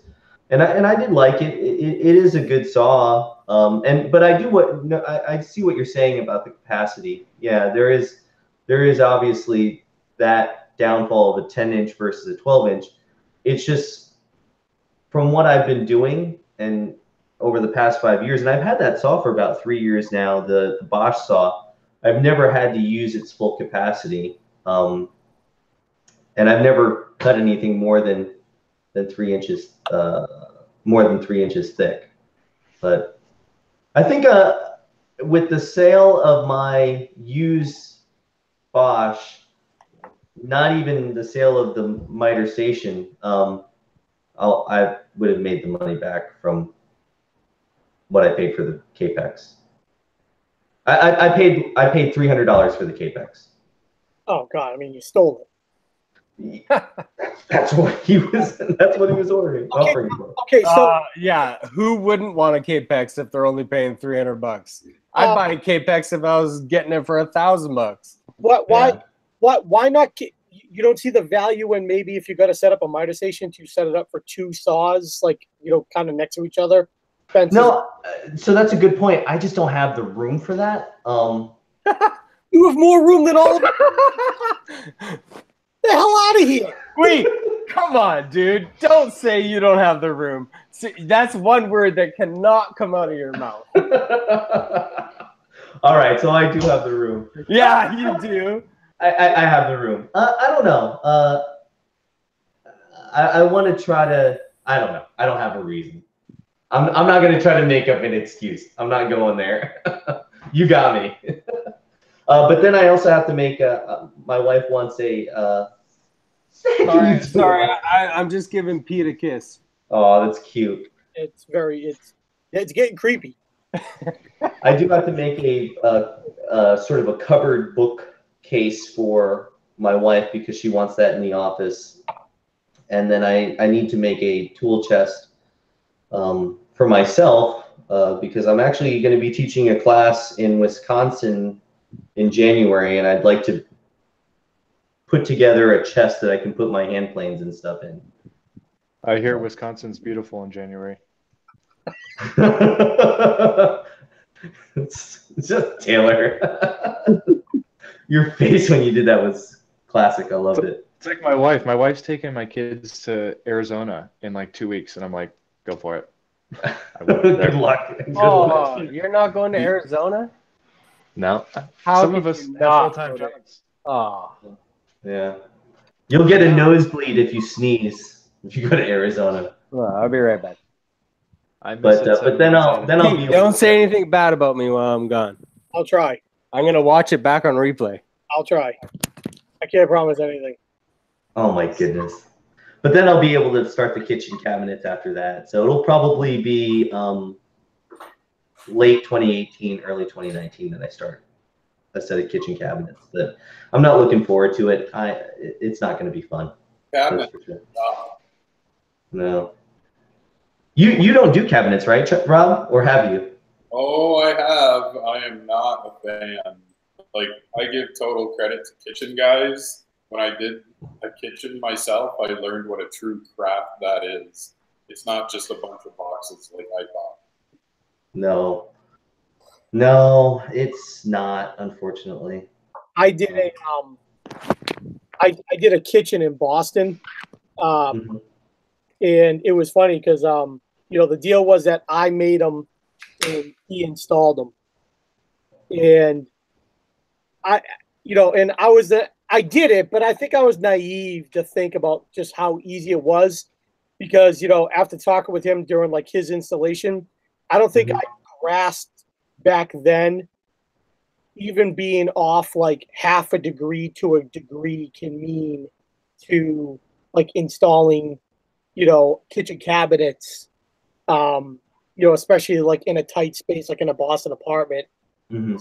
And I did like it. It is a good saw. But I see what you're saying about the capacity. Yeah, there is obviously that downfall of a 10-inch versus a 12-inch. It's just from what I've been doing and over the past 5 years, and I've had that saw for about 3 years now, the Bosch saw. I've never had to use its full capacity, and I've never cut anything more than 3 inches, more than 3 inches thick. But I think with the sale of my used Bosch, not even the sale of the miter station, I would have made the money back from what I paid for the Capex. I paid $300 for the Capex. Oh God! I mean, you stole it. That's what he was. That's what he was ordering. Okay, Offering for. okay, so yeah, who wouldn't want a Capex if they're only paying $300? I'd buy a Capex if I was getting it for $1,000. why not? You don't see the value in maybe if you got to set up a miter station to set it up for 2 saws, like kind of next to each other. Fences. No, so that's a good point. I just don't have the room for that. You have more room than all of them. The hell out of here! Wait, come on, dude. Don't say you don't have the room. See, that's one word that cannot come out of your mouth. All right, so I do have the room. Yeah, you do. I have the room. I don't know. I want to try to. I don't know. I don't have a reason. I'm not going to try to make up an excuse. I'm not going there. You got me. But then I also have to make my wife wants a. Sorry. I'm just giving Pete a kiss. Oh, that's cute. It's getting creepy. I do have to make a sort of a cupboard bookcase for my wife because she wants that in the office, and then I need to make a tool chest for myself because I'm actually going to be teaching a class in Wisconsin in January, and I'd like to put together a chest that I can put my hand planes and stuff in. I hear Wisconsin's beautiful in January. It's just Taylor. Your face when you did that was classic. I loved it. It's like my wife. My wife's taking my kids to Arizona in like 2 weeks, and I'm like, go for it. Good luck. Good luck. You're not going to Arizona? No. How Some of us have full-time jobs. Oh. Yeah. You'll get a nosebleed if you sneeze if you go to Arizona. Well, I'll be right back. But then I'll be. Don't say anything bad about me while I'm gone. I'll try. I'm gonna watch it back on replay. I'll try. I can't promise anything. Oh my goodness. But then I'll be able to start the kitchen cabinets after that. So it'll probably be late 2018, early 2019 that I start a set of kitchen cabinets. But I'm not looking forward to it. It's not going to be fun. Cabinet. Sure. No. You don't do cabinets, right, Rob? Or have you? Oh, I have. I am not a fan. Like, I give total credit to kitchen guys. When I did a kitchen myself, I learned what a true craft that is. It's not just a bunch of boxes like I thought. No, it's not, unfortunately. I did a kitchen in Boston, and it was funny because the deal was that I made them and he installed them, and I did it, but I think I was naive to think about just how easy it was because, after talking with him during like his installation, I don't think I grasped back then even being off like half a degree to a degree can mean to like installing, kitchen cabinets, especially like in a tight space, like in a Boston apartment.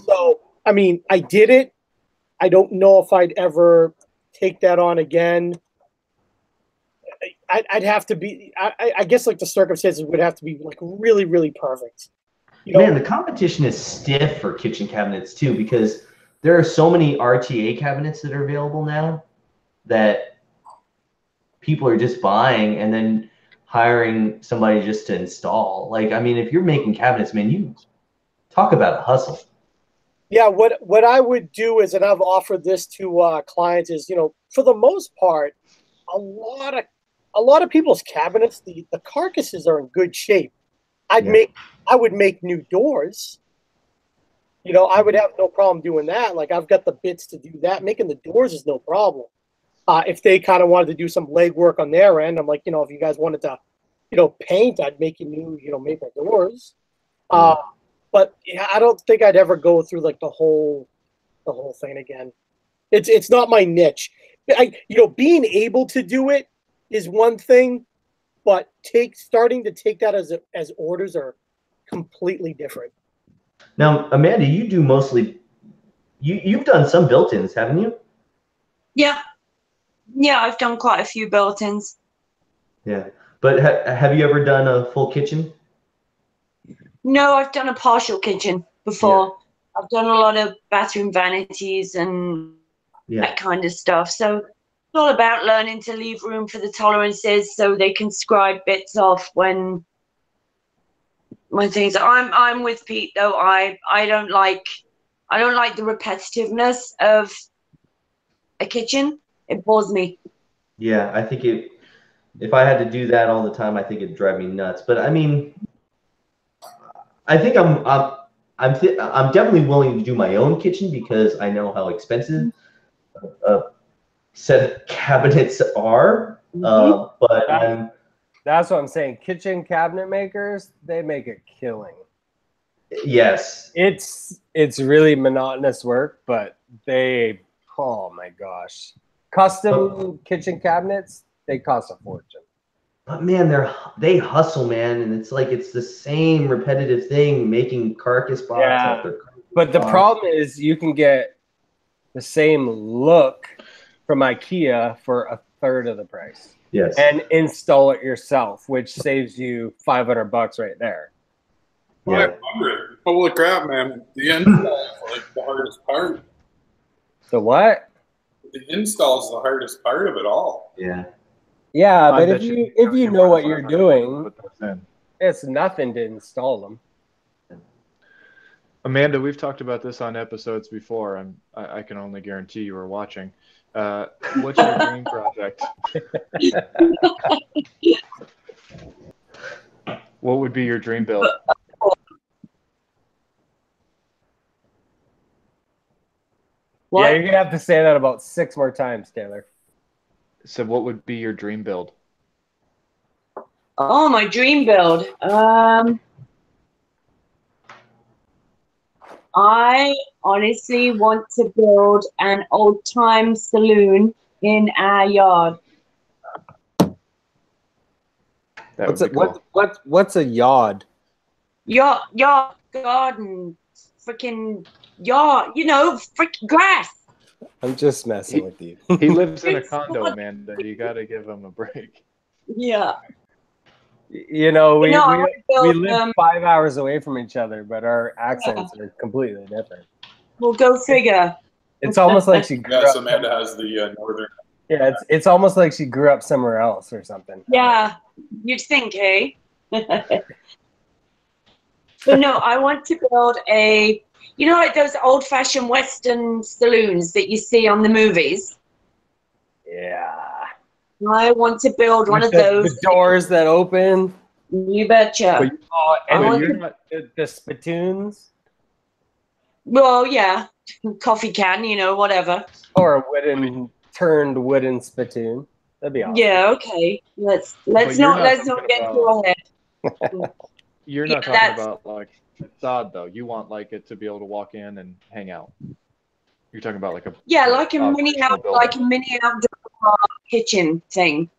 So, I mean, I did it. I don't know if I'd ever take that on again. I'd have to be, I guess like the circumstances would have to be like really, really perfect. Man, the competition is stiff for kitchen cabinets too, because there are so many RTA cabinets that are available now that people are just buying and then hiring somebody just to install. Like, I mean, if you're making cabinets, man, you talk about a hustle. Yeah, what I would do is, and I've offered this to clients, is for the most part, a lot of people's cabinets, the carcasses are in good shape. I would make new doors. You know, I would have no problem doing that. Like, I've got the bits to do that. Making the doors is no problem. If they kind of wanted to do some legwork on their end, I'm like, you know, if you guys wanted to, you know, paint, I'd make you new, you know, maple doors. But yeah, I don't think I'd ever go through like the whole thing again. It's not my niche. You know, being able to do it is one thing, but starting to take that as orders are completely different. Now, Amanda, you do mostly. You've done some built-ins, haven't you? Yeah. Yeah, I've done quite a few built-ins. Yeah, but have you ever done a full kitchen? No, I've done a partial kitchen before. Yeah. I've done a lot of bathroom vanities and that kind of stuff. So it's all about learning to leave room for the tolerances so they can scribe bits off when things. I'm with Pete though. I don't like the repetitiveness of a kitchen. It bores me. Yeah, I think if I had to do that all the time, I think it'd drive me nuts. But I mean, I think I'm definitely willing to do my own kitchen because I know how expensive a set of cabinets are. But that's what I'm saying. Kitchen cabinet makers, they make a killing. Yes, it's really monotonous work, but oh my gosh, custom kitchen cabinets, they cost a fortune. But man, they hustle, man, and it's like it's the same repetitive thing, making carcass box after carcass But the problem is you can get the same look from IKEA for a third of the price. Yes. And install it yourself, which saves you $500 right there. 500. Holy crap, man! The install is like the hardest part. The what? The install is the hardest part of it all. Yeah. Yeah, but if you know what you're doing, it's nothing to install them. Amanda, we've talked about this on episodes before, and I can only guarantee you were watching. What's your dream project? What would be your dream build? What? Yeah, you're going to have to say that about 6 more times, Taylor. So what would be your dream build? Oh, my dream build. I honestly want to build an old-time saloon in our yard. What's a yard? Yard garden, freaking yard. You know, freaking grass. I'm just messing with you. He lives in a condo, Amanda. You got to give him a break. Yeah. You know, we live 5 hours away from each other, but our accents are completely different. Well, go figure. It's almost like she grew up. Amanda has the northern. Yeah, it's almost like she grew up somewhere else or something. Yeah, you'd think, eh? But no, I want to build you know, like those old-fashioned Western saloons that you see on the movies? Yeah. I want to build one of those. The doors that open. You betcha. The spittoons? Well, yeah. Coffee can, you know, whatever. Or a turned wooden spittoon. That'd be awesome. Yeah, okay. Let's not get too ahead. You're not talking about like facade though. You want like it to be able to walk in and hang out. You're talking about like a like a mini outdoor kitchen thing.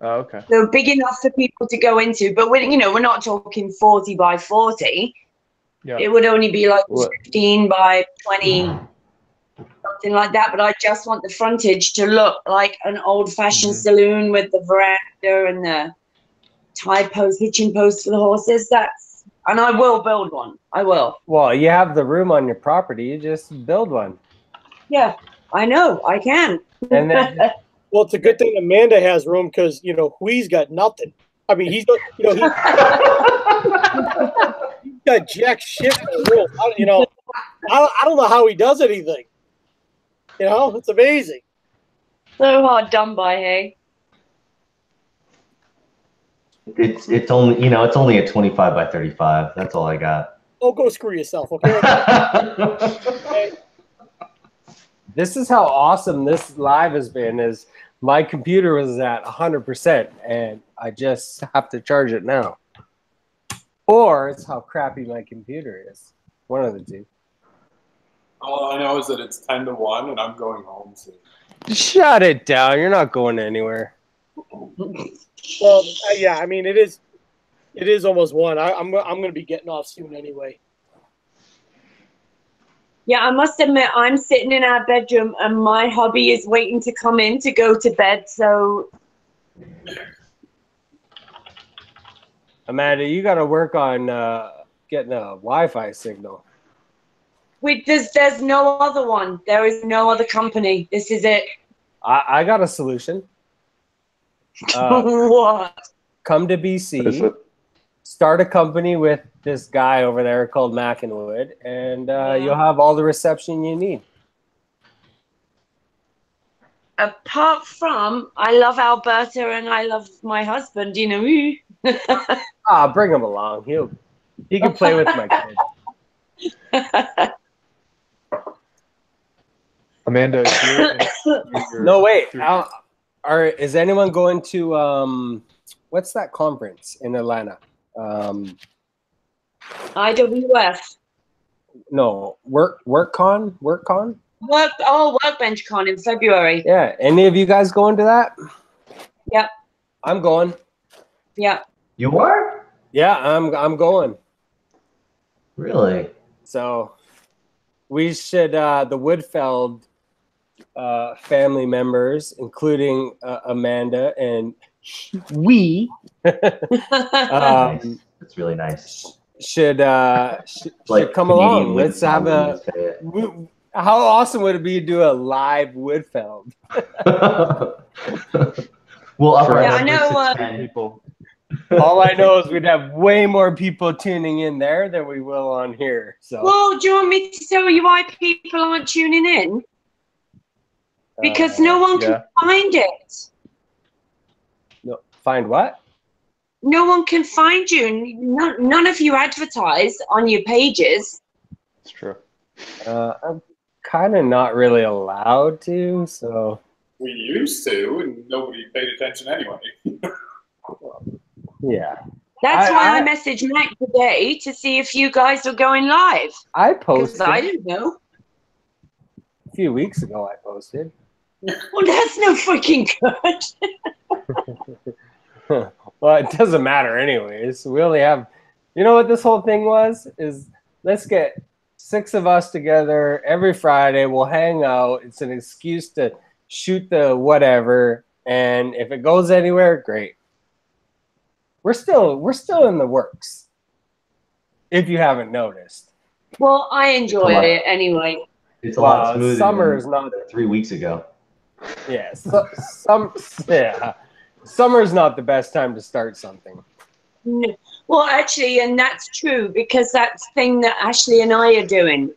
Oh, okay. So big enough for people to go into, but we're not talking 40 by 40. Yeah. It would only be like 15 by 20, something like that. But I just want the frontage to look like an old-fashioned saloon with the veranda and the tie post, hitching post for the horses. And I will build one. I will. Well, you have the room on your property. You just build one. Yeah, I know. I can. And then, well, it's a good thing Amanda has room because, Hui's got nothing. I mean, he's got jack shit in the room. I don't know how he does anything. It's amazing. So hard done by, hey? It's only it's only a 25 by 35. That's all I got. Oh, go screw yourself, okay? Okay. This is how awesome this live has been. Is my computer was at 100%, and I just have to charge it now. Or it's how crappy my computer is. One of the two. All I know is that it's 10 to 1, and I'm going home soon. Shut it down. You're not going anywhere. Well, yeah, I mean, it is almost 1. I'm going to be getting off soon anyway. Yeah, I must admit, I'm sitting in our bedroom and my hubby is waiting to come in to go to bed. So, Amanda, you got to work on getting a Wi-Fi signal. there's no other one. There is no other company. This is it. I got a solution. What? Come to BC, start a company with this guy over there called Mackinwood, and you'll have all the reception you need. Apart from, I love Alberta and I love my husband, you know. Bring him along. He can play with my kids. Amanda, No, wait. Is anyone going to what's that conference in Atlanta? IWF. No, WorkCon. Workbench Con in February. Yeah. Any of you guys going to that? Yep. I'm going. Yeah. You are? Yeah, I'm going. Really? So we should the Woodfeld family members, including Amanda and we, Nice. That's really nice. should Like come Canadian along. Let's have how awesome would it be to do a live Woodfeld? We'll up our Yeah, I numbers know, to 10 people. All I know is we'd have way more people tuning in there than we will on here. So, well, do you want me to tell you why people aren't tuning in? Because no one can find it. No, find what? No one can find you. None of you advertise on your pages. It's true. I'm kind of not really allowed to, so. We used to, and nobody paid attention anyway. Yeah. That's why I messaged Mac today to see if you guys were going live. I posted. I didn't know. A few weeks ago, I posted. Well, that's no freaking good. Well, it doesn't matter anyways. We only have, you know what this whole thing was? Is let's get 6 of us together every Friday. We'll hang out. It's an excuse to shoot the whatever. And if it goes anywhere, great. We're still in the works. If you haven't noticed. Well, I enjoy it anyway. It's a lot smoother summer is than not 3 weeks ago. Yeah, summer's not the best time to start something. No. Well, actually, and that's true because that thing that Ashley and I are doing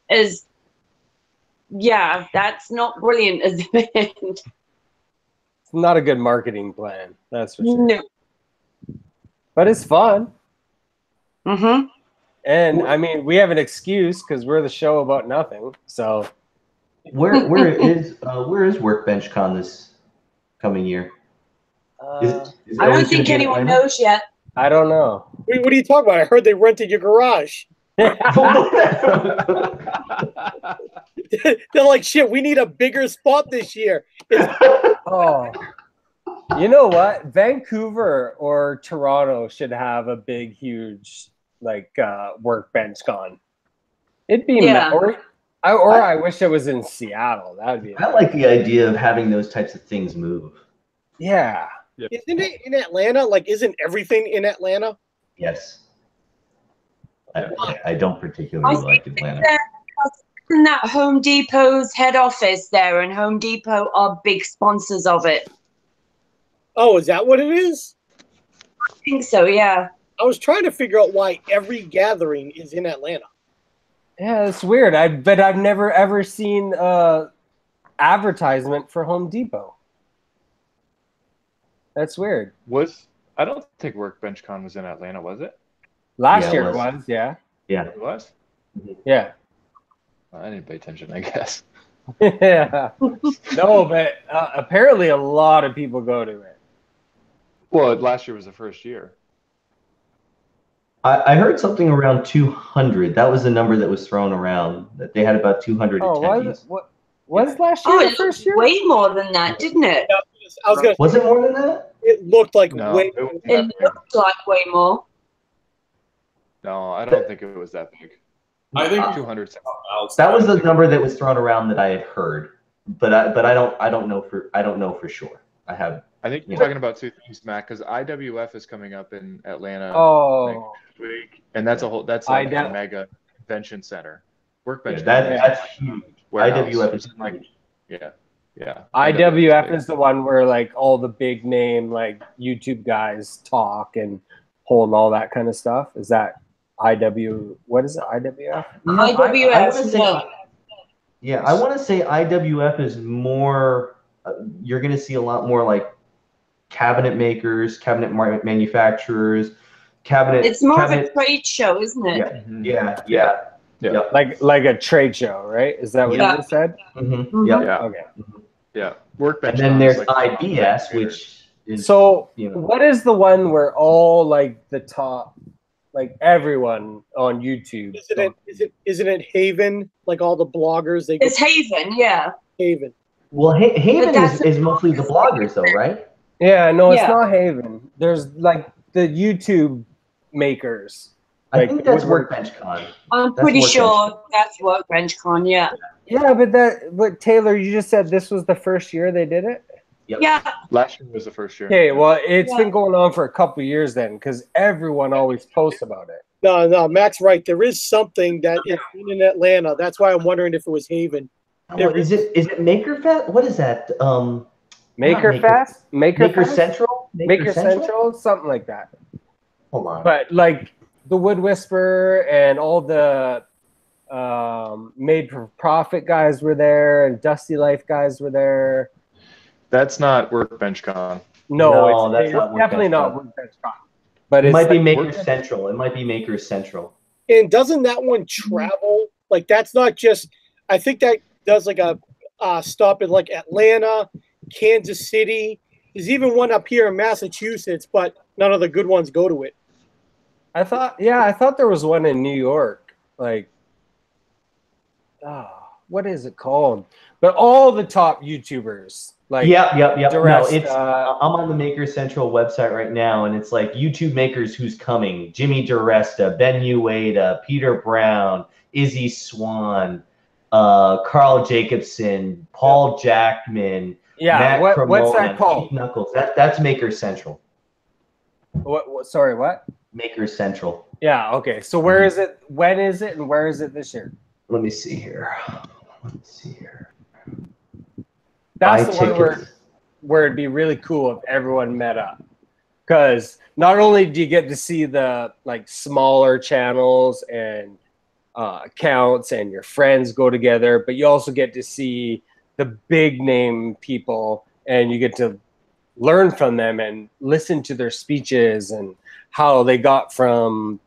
is, yeah, that's not brilliant as it is. It's not a good marketing plan, that's for sure. No. But it's fun. Mm-hmm. And I mean, we have an excuse because we're the show about nothing. So where is Workbench Con this coming year? I don't think anyone knows yet. I don't know. Wait, what are you talking about? I heard they rented your garage. They're like, shit, we need a bigger spot this year. Oh, you know what? Vancouver or Toronto should have a big, huge, like, Workbench Con. It'd be, I wish it was in Seattle. That would be. I like the idea of having those types of things move. Yeah. Yep. Isn't it in Atlanta? Like, isn't everything in Atlanta? Yes. I don't particularly like Atlanta. Isn't that Home Depot's head office there, and Home Depot are big sponsors of it? Oh, is that what it is? I think so, yeah. I was trying to figure out why every gathering is in Atlanta. Yeah, it's weird. But I've never ever seen advertisement for Home Depot. That's weird. I don't think Workbench Con was in Atlanta, was it? Last Yeah, year it it was, yeah. Yeah. It was? Yeah. Well, I didn't pay attention, I guess. Yeah. No, but apparently a lot of people go to it. Well, last year was the first year. I heard something around 200. That was the number that was thrown around, that they had about 200 Oh, attendees. was last year Oh, the it first looked year? way more than that, didn't it? I was gonna. Was it more than that? It looked like No, way. it wasn't It that big. looked like way more. No, I don't think it was that big. I think 200. That was the number that was thrown around that I had heard, but I don't know for sure. I think you're talking about two things, Matt, because IWF is coming up in Atlanta Oh, next week, and that's like a mega convention center. Workbench. That's huge. Warehouse. IWF is like, yeah. IWF is the one where like all the big name like YouTube guys talk and hold all that kind of stuff. Is that IW? What is it? IWF? IWF. I want to say IWF is more. You're going to see a lot more like cabinet makers, cabinet manufacturers, cabinet. It's more of a trade show, isn't it? Yeah. Like a trade show, right? Is that what you just said? Mm-hmm. Yeah. Okay. Yeah. Workbench. And then there's IBS, which is what is the one where all like the top, like everyone on YouTube? Isn't it Haven? Like all the bloggers, It's Haven, yeah. Haven. Well, Haven is mostly the bloggers, though, right? Yeah, no, it's not Haven. There's like the YouTube makers. I think that's Workbench Con. I'm pretty sure that's Workbench Con, yeah. Yeah, but Taylor, you just said this was the first year they did it? Yep. Yeah. Last year was the first year. Okay, well, it's been going on for a couple of years then, because everyone always posts about it. No, Mac's right. There is something that is in Atlanta. That's why I'm wondering if it was Haven. Is it Maker Fest? What is that? Maker Fest? Maker Central? Maker Central? Something like that. Hold on. But like the Wood Whisperer and all the Made for Profit guys were there, and Dusty Life guys were there. That's not Workbench Con. No, that's it's not definitely not Workbench Con. But it might be like Maker Central. It might be Maker Central. And doesn't that one travel? Like that's not just. I think that does like a stop in like Atlanta, Kansas City. There's even one up here in Massachusetts, but none of the good ones go to it. I thought there was one in New York. Like, what is it called? But all the top YouTubers. Like, yep. DiResta, No, I'm on the Maker Central website right now, and it's like YouTube makers who's coming: Jimmy DiResta, Ben Ueda, Peter Brown, Izzy Swan, Carl Jacobson, Paul Jackman, Matt Cremona, what's that called? Keith Knuckles. That's Maker Central. What? Sorry, what? Maker Central. Yeah. Okay. So where is it? When is it? And where is it this year? Let me see here. That's the one where it'd be really cool if everyone met up, because not only do you get to see the like smaller channels and accounts and your friends go together, but you also get to see the big name people, and you get to learn from them and listen to their speeches and how they got from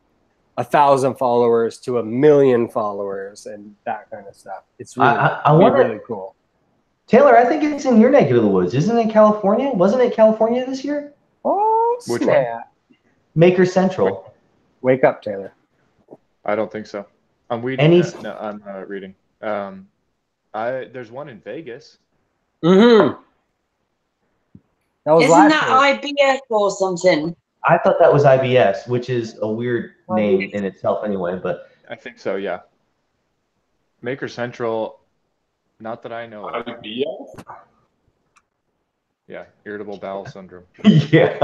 1,000 followers to 1,000,000 followers and that kind of stuff. It's really, really cool. Taylor, I think it's in your neck of the woods. Isn't it California? Wasn't it California this year? Oh, which snap. one? Maker Central. Wake up, Taylor. I don't think so. I'm reading. I'm reading. There's one in Vegas. Mm-hmm. That was Isn't that IBS or something? I thought that was IBS, which is a weird name in itself anyway, but I think so, yeah. Maker Central, not that I know of. IBS? Yeah, irritable bowel syndrome. Yeah.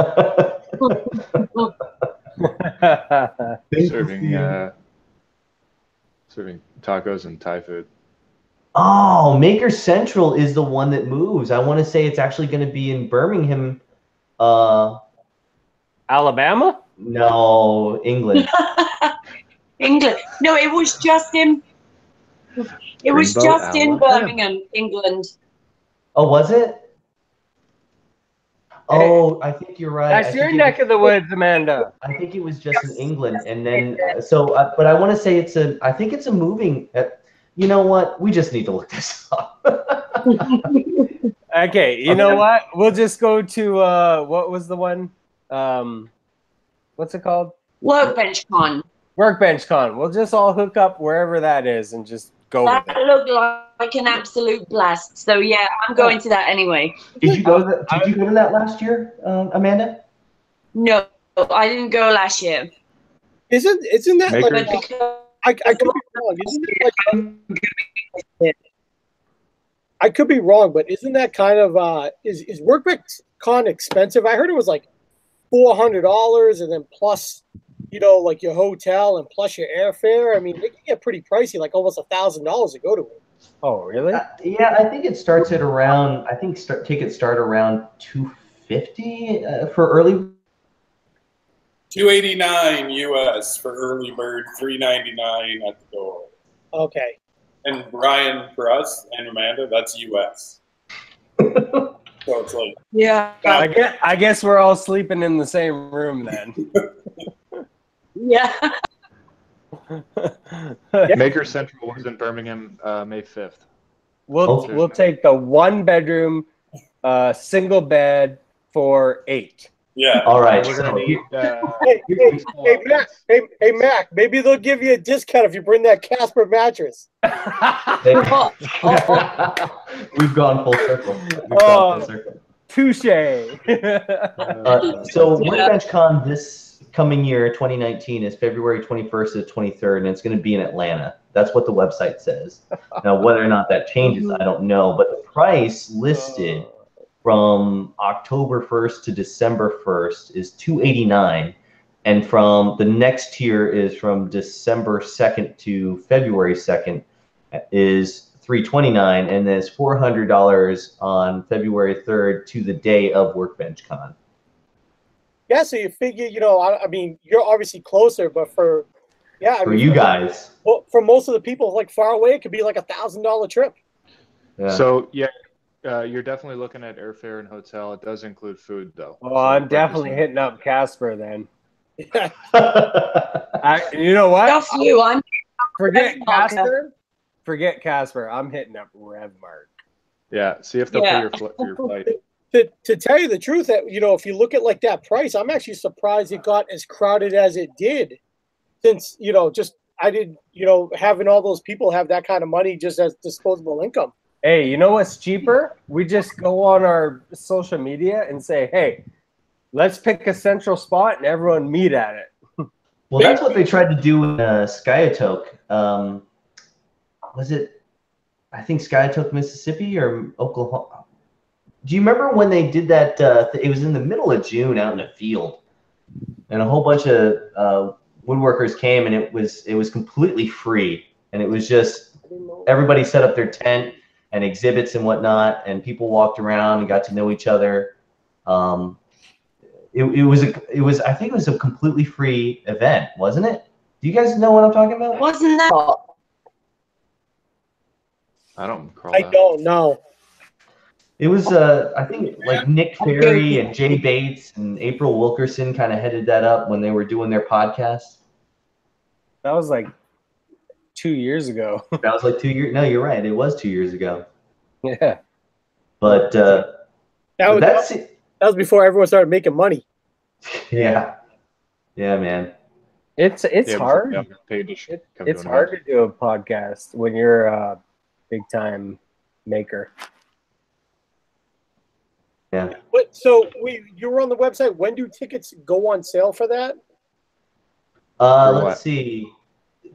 Serving tacos and Thai food. Oh, Maker Central is the one that moves. I want to say it's actually going to be in Birmingham. Alabama? No, England. England. No, it was just in. It was just in Birmingham, England. Oh, was it? Oh, I think you're right. That's your neck of the woods, Amanda. I think it was just in England, and then but I want to say I think it's a moving. You know what? We just need to look this up. Okay, you know what? We'll just go to what was the one? What's it called? Workbench Con. Workbench Con. We'll just all hook up wherever that is and just go That with it. looked like an absolute blast. So yeah, I'm going to that anyway. Did you go to that last year, Amanda? No, I didn't go last year. Isn't that Makers. like I could be wrong? Isn't that like I could be wrong, but isn't that kind of is Workbench Con expensive? I heard it was like $400 and then plus like your hotel and plus your airfare. I mean, it can get pretty pricey, like almost $1,000 to go to it. Oh, really? Yeah, I think it starts at around. I think tickets start around $250 for early. $289 US for early bird, $399 at the door. Okay. And Brian, for us and Amanda, that's US. So it's like, Yeah. I guess we're all sleeping in the same room then. Yeah. Maker Central was in Birmingham, May 5th. We'll take the 1-bedroom single bed for 8. yeah. All right. We're gonna need. Hey, Mac, maybe they'll give you a discount if you bring that Casper mattress. We've gone full circle. Touche. So Workbench Con this coming year, 2019, is February 21st to 23rd, and it's going to be in Atlanta. That's what the website says. Now, whether or not that changes, I don't know. But the price listed from October 1st to December 1st is $289, and from the next tier is from December 2nd to February 2nd is $329, and there's $400 on February 3rd to the day of Workbench Con. Yeah, so you figure, I mean, you're obviously closer, but for you guys, well, for most of the people like far away, it could be like $1,000 trip. Yeah. So yeah, you're definitely looking at airfare and hotel. It does include food though. Well, I'm definitely hitting up Casper then. You know what? Just you. I'm Forget Casper. Forget Casper. I'm hitting up RevMark. Yeah, see if they'll pay for your flight. To tell you the truth, that if you look at like that price, I'm actually surprised it got as crowded as it did. Since I did having all those people have that kind of money just as disposable income. Hey, you know what's cheaper? We just go on our social media and say, hey, let's pick a central spot and everyone meet at it. Well, that's what they tried to do in Skyatoke. Was it, I think, Skyatoke, Mississippi or Oklahoma? Do you remember when they did that? It was in the middle of June out in a field, and a whole bunch of woodworkers came, and it was completely free, and it was just everybody set up their tent and exhibits and whatnot, and people walked around and got to know each other. It was I think it was a completely free event, wasn't it? Do you guys know what I'm talking about? Wasn't that? I don't recall I that. don't know. It was, I think, like Nick Ferry and Jay Bates and April Wilkerson kind of headed that up when they were doing their podcast. That was like 2 years ago. That was like 2 years. No, you're right. It was 2 years ago. Yeah. But that was before everyone started making money. Yeah. Yeah, man. It's hard. It's hard to do a podcast when you're a big time maker. Yeah. So you were on the website. When do tickets go on sale for that? Let's see.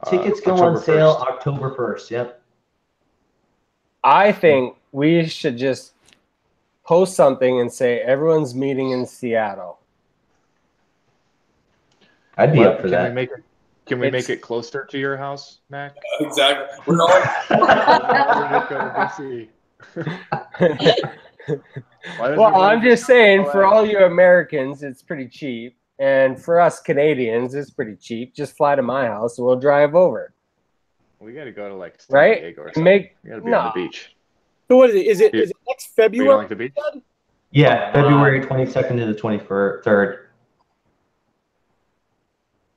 Tickets go October on sale 1st. October 1st. Yep. I think we should just post something and say everyone's meeting in Seattle. I'd be up for that. Can we make it closer to your house, Mac? Exactly. We're going. Well, I'm just saying, for all you Americans, it's pretty cheap. And for us Canadians, it's pretty cheap. Just fly to my house and we'll drive over. We got to go to like San right? Diego or something. We got to be on the beach. So what is it? Is it next February? You don't like the beach? Yeah, February 22nd to the 23rd.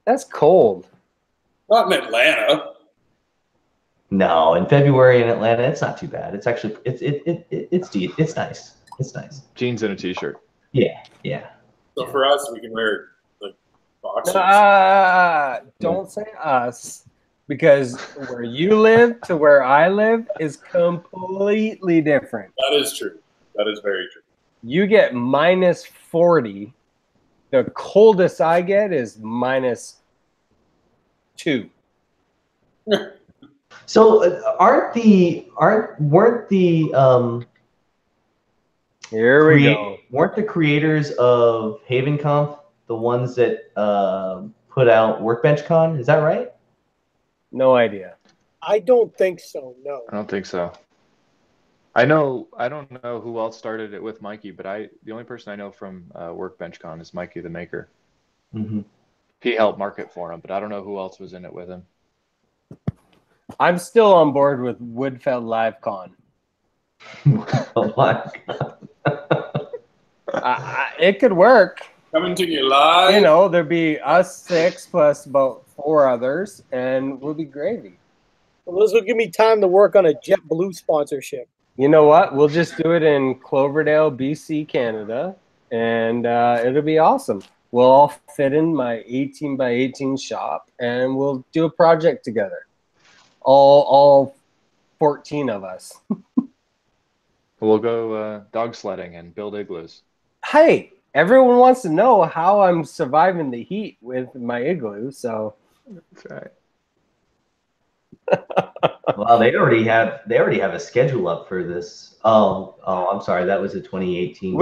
That's cold. Not in Atlanta. No, in February in Atlanta, it's not too bad. It's actually it's nice. It's nice. Jeans and a t-shirt. Yeah, yeah. So for us, we can wear like boxers. Don't say us, because where you live to where I live is completely different. That is true. That is very true. You get -40. The coldest I get is -2. So weren't the Here we go. Weren't the creators of HavenConf the ones that put out WorkbenchCon? Is that right? No idea. I don't think so. No. I don't think so. I don't know who else started it with Mikey, but the only person I know from WorkbenchCon is Mikey the Maker. Mm-hmm. He helped market for him, but I don't know who else was in it with him. I'm still on board with Woodfeld LiveCon. Oh my God. It could work. Coming to you live. You know, there'd be us 6 plus about 4 others, and we'll be gravy. Well, this will give me time to work on a JetBlue sponsorship. You know what? We'll just do it in Cloverdale, BC, Canada, and it'll be awesome. We'll all fit in my 18 by 18 shop, and we'll do a project together. All 14 of us. We'll go dog sledding and build igloos. Hey, everyone wants to know how I'm surviving the heat with my igloo, so. That's right. Well, they already have a schedule up for this. Oh, I'm sorry, that was a 2018.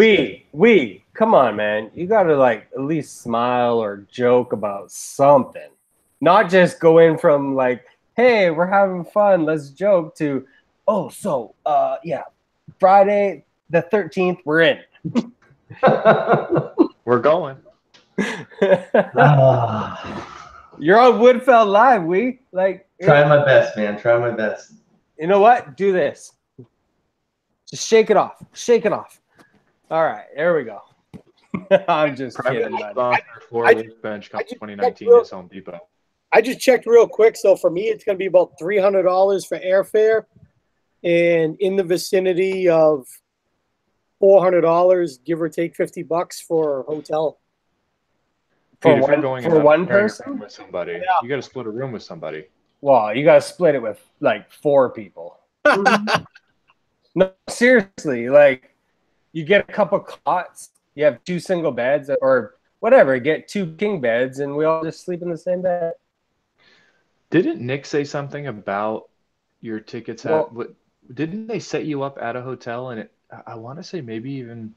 Come on, man. You gotta like at least smile or joke about something. Not just go in from like, hey, we're having fun, let's joke, to, oh, so yeah, Friday the 13th, we're in. We're going. You're on Woodfeld Live, Trying my best, man. Trying my best. You know what? Do this. Just shake it off. Shake it off. All right, there we go. I'm just kidding. For Workbench 2019 is Home Depot. I just checked real quick. So for me, it's going to be about $300 for airfare, and in the vicinity of $400, give or take $50 for a hotel. Pete, if you're going for one person with somebody, you got to split a room with somebody. Well, you got to split it with like 4 people. No, seriously, like you get a couple cots, you have 2 single beds or whatever, get 2 king beds, and we all just sleep in the same bed. Didn't Nick say something about your tickets? Didn't they set you up at a hotel? And I want to say maybe even,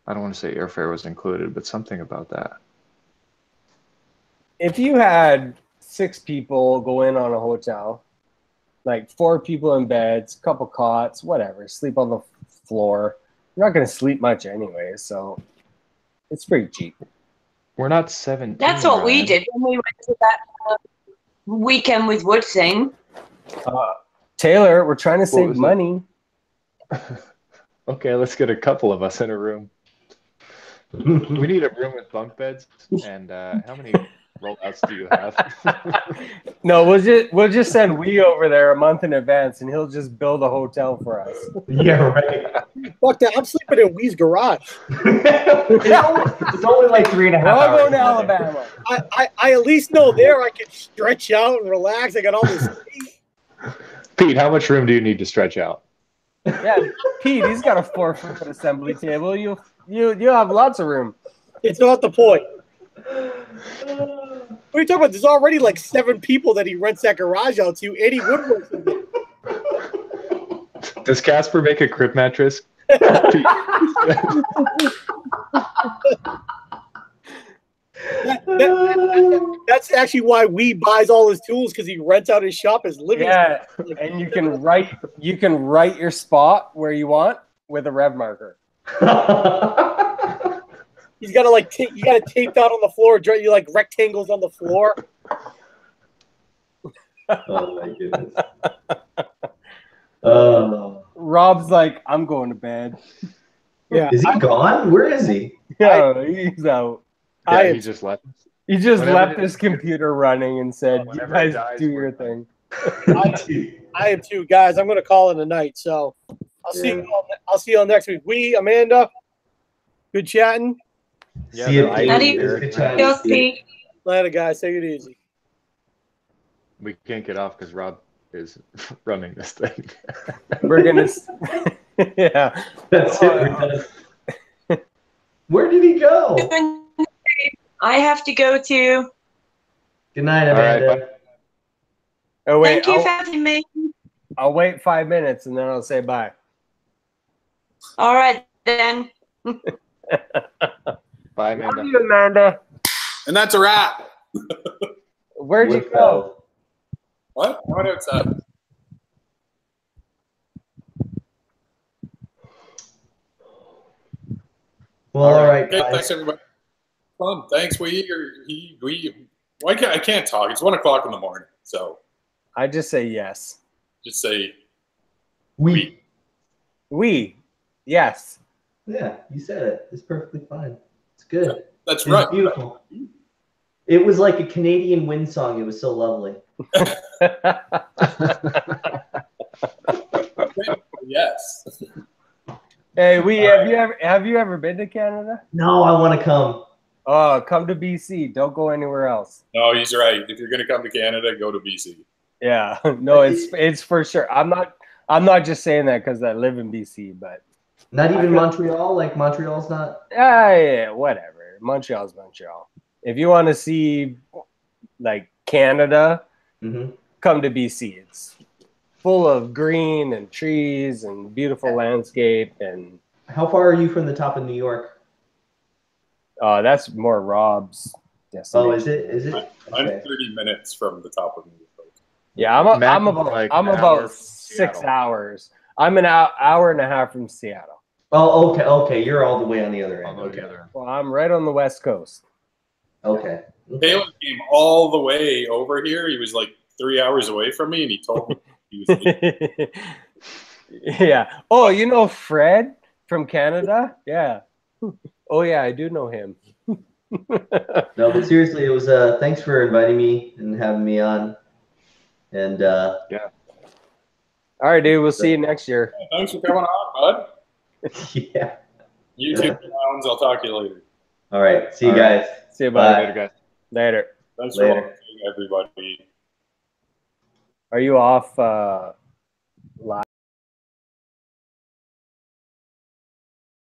I don't want to say airfare was included, but something about that. If you had 6 people go in on a hotel, like 4 people in beds, couple cots, whatever, sleep on the floor. You're not going to sleep much anyway, so it's pretty cheap. We're not 17. That's what we did when we went to that weekend with Wood thing. Taylor, we're trying to save money. Okay, let's get a couple of us in a room. We need a room with bunk beds. And how many rollouts do you have? No, we'll just send Wee over there a month in advance, and he'll just build a hotel for us. Yeah, right. Fuck that! I'm sleeping in Wee's garage. It's only like 3.5 hours. We're all going to Alabama. I at least know there I can stretch out and relax. I got all this space. Pete, how much room do you need to stretch out? Yeah, Pete, he's got a 4-foot assembly table. You have lots of room. It's not the point. What are you talking about? There's already like 7 people that he rents that garage out to. Eddie Woodward. Does Casper make a crib mattress? That's actually why we buys all his tools, because he rents out his shop as living. Yeah, and you can write your spot where you want with a rev marker. He's got to you got to tape out on the floor. You like rectangles on the floor. Oh my goodness. Rob's like, I'm going to bed. Yeah. Is he gone? Where is he? Yeah, he's out. Yeah, he just left. He just Whenever left he- his computer running and said, "You Whenever he guys dies, do we're your done. thing." I am too, guys. I'm gonna call it a night. So I'll see you. I'll see you all next week. Amanda, good chatting. Yeah, See you, no, Pete. How do It was you good chatting feel, with you. Steve? Later, guys. Take it easy. We can't get off because Rob is running this thing. We're gonna, yeah. That's it. We're done. Where did he go? I have to go to. Good night, All right, Amanda. Oh wait, Thank you for having me. I'll wait 5 minutes and then I'll say bye. All right, then. Bye, Love Amanda. you, Amanda. And that's a wrap. Where'd you go? What? What outside? Well, all right, Okay, guys. thanks everybody. Fun. Thanks. Why can't I can't talk? It's 1 o'clock in the morning. So I just say yes. just say We. Yes. Yeah, you said it. It's perfectly fine. It's good. that's It's right. beautiful. It was like a Canadian wind song. It was so lovely. Yes. Hey, have you ever been to Canada? No, I want to come. Oh, come to BC. Don't go anywhere else. No, he's right. If you're gonna come to Canada, go to BC. Yeah. No, it's for sure. I'm not just saying that because I live in BC, but Not even Montreal. Like Montreal's not. yeah, whatever. Montreal's Montreal. If you want to see like Canada, Mm-hmm. come to BC. It's full of green and trees and beautiful landscape, and How far are you from the top of New York? that's more Rob's destination. Oh, is it? Is it? I'm Okay. 30 minutes from the top of New York. Yeah, Mac I'm is like I'm an hour about from 6 Seattle. hours. I'm an hour and a half from Seattle. Oh, okay. Okay, you're all the way on the other end. Although Okay. the other. Well, I'm right on the West Coast. Okay. Taylor came all the way over here. He was like 3 hours away from me, and he told me he was leaving. Yeah. Oh, you know Fred from Canada? Yeah. Oh yeah, I do know him. No, but seriously, it was. Thanks for inviting me and having me on. And Yeah. All right, dude. We'll see you next year. Thanks for coming on, bud. yeah. You too, Browns. I'll talk to you later. All right. See you All right. guys. See you, Bye. buddy. Later, guys. Later. Thanks Later. for watching, everybody. Are you off?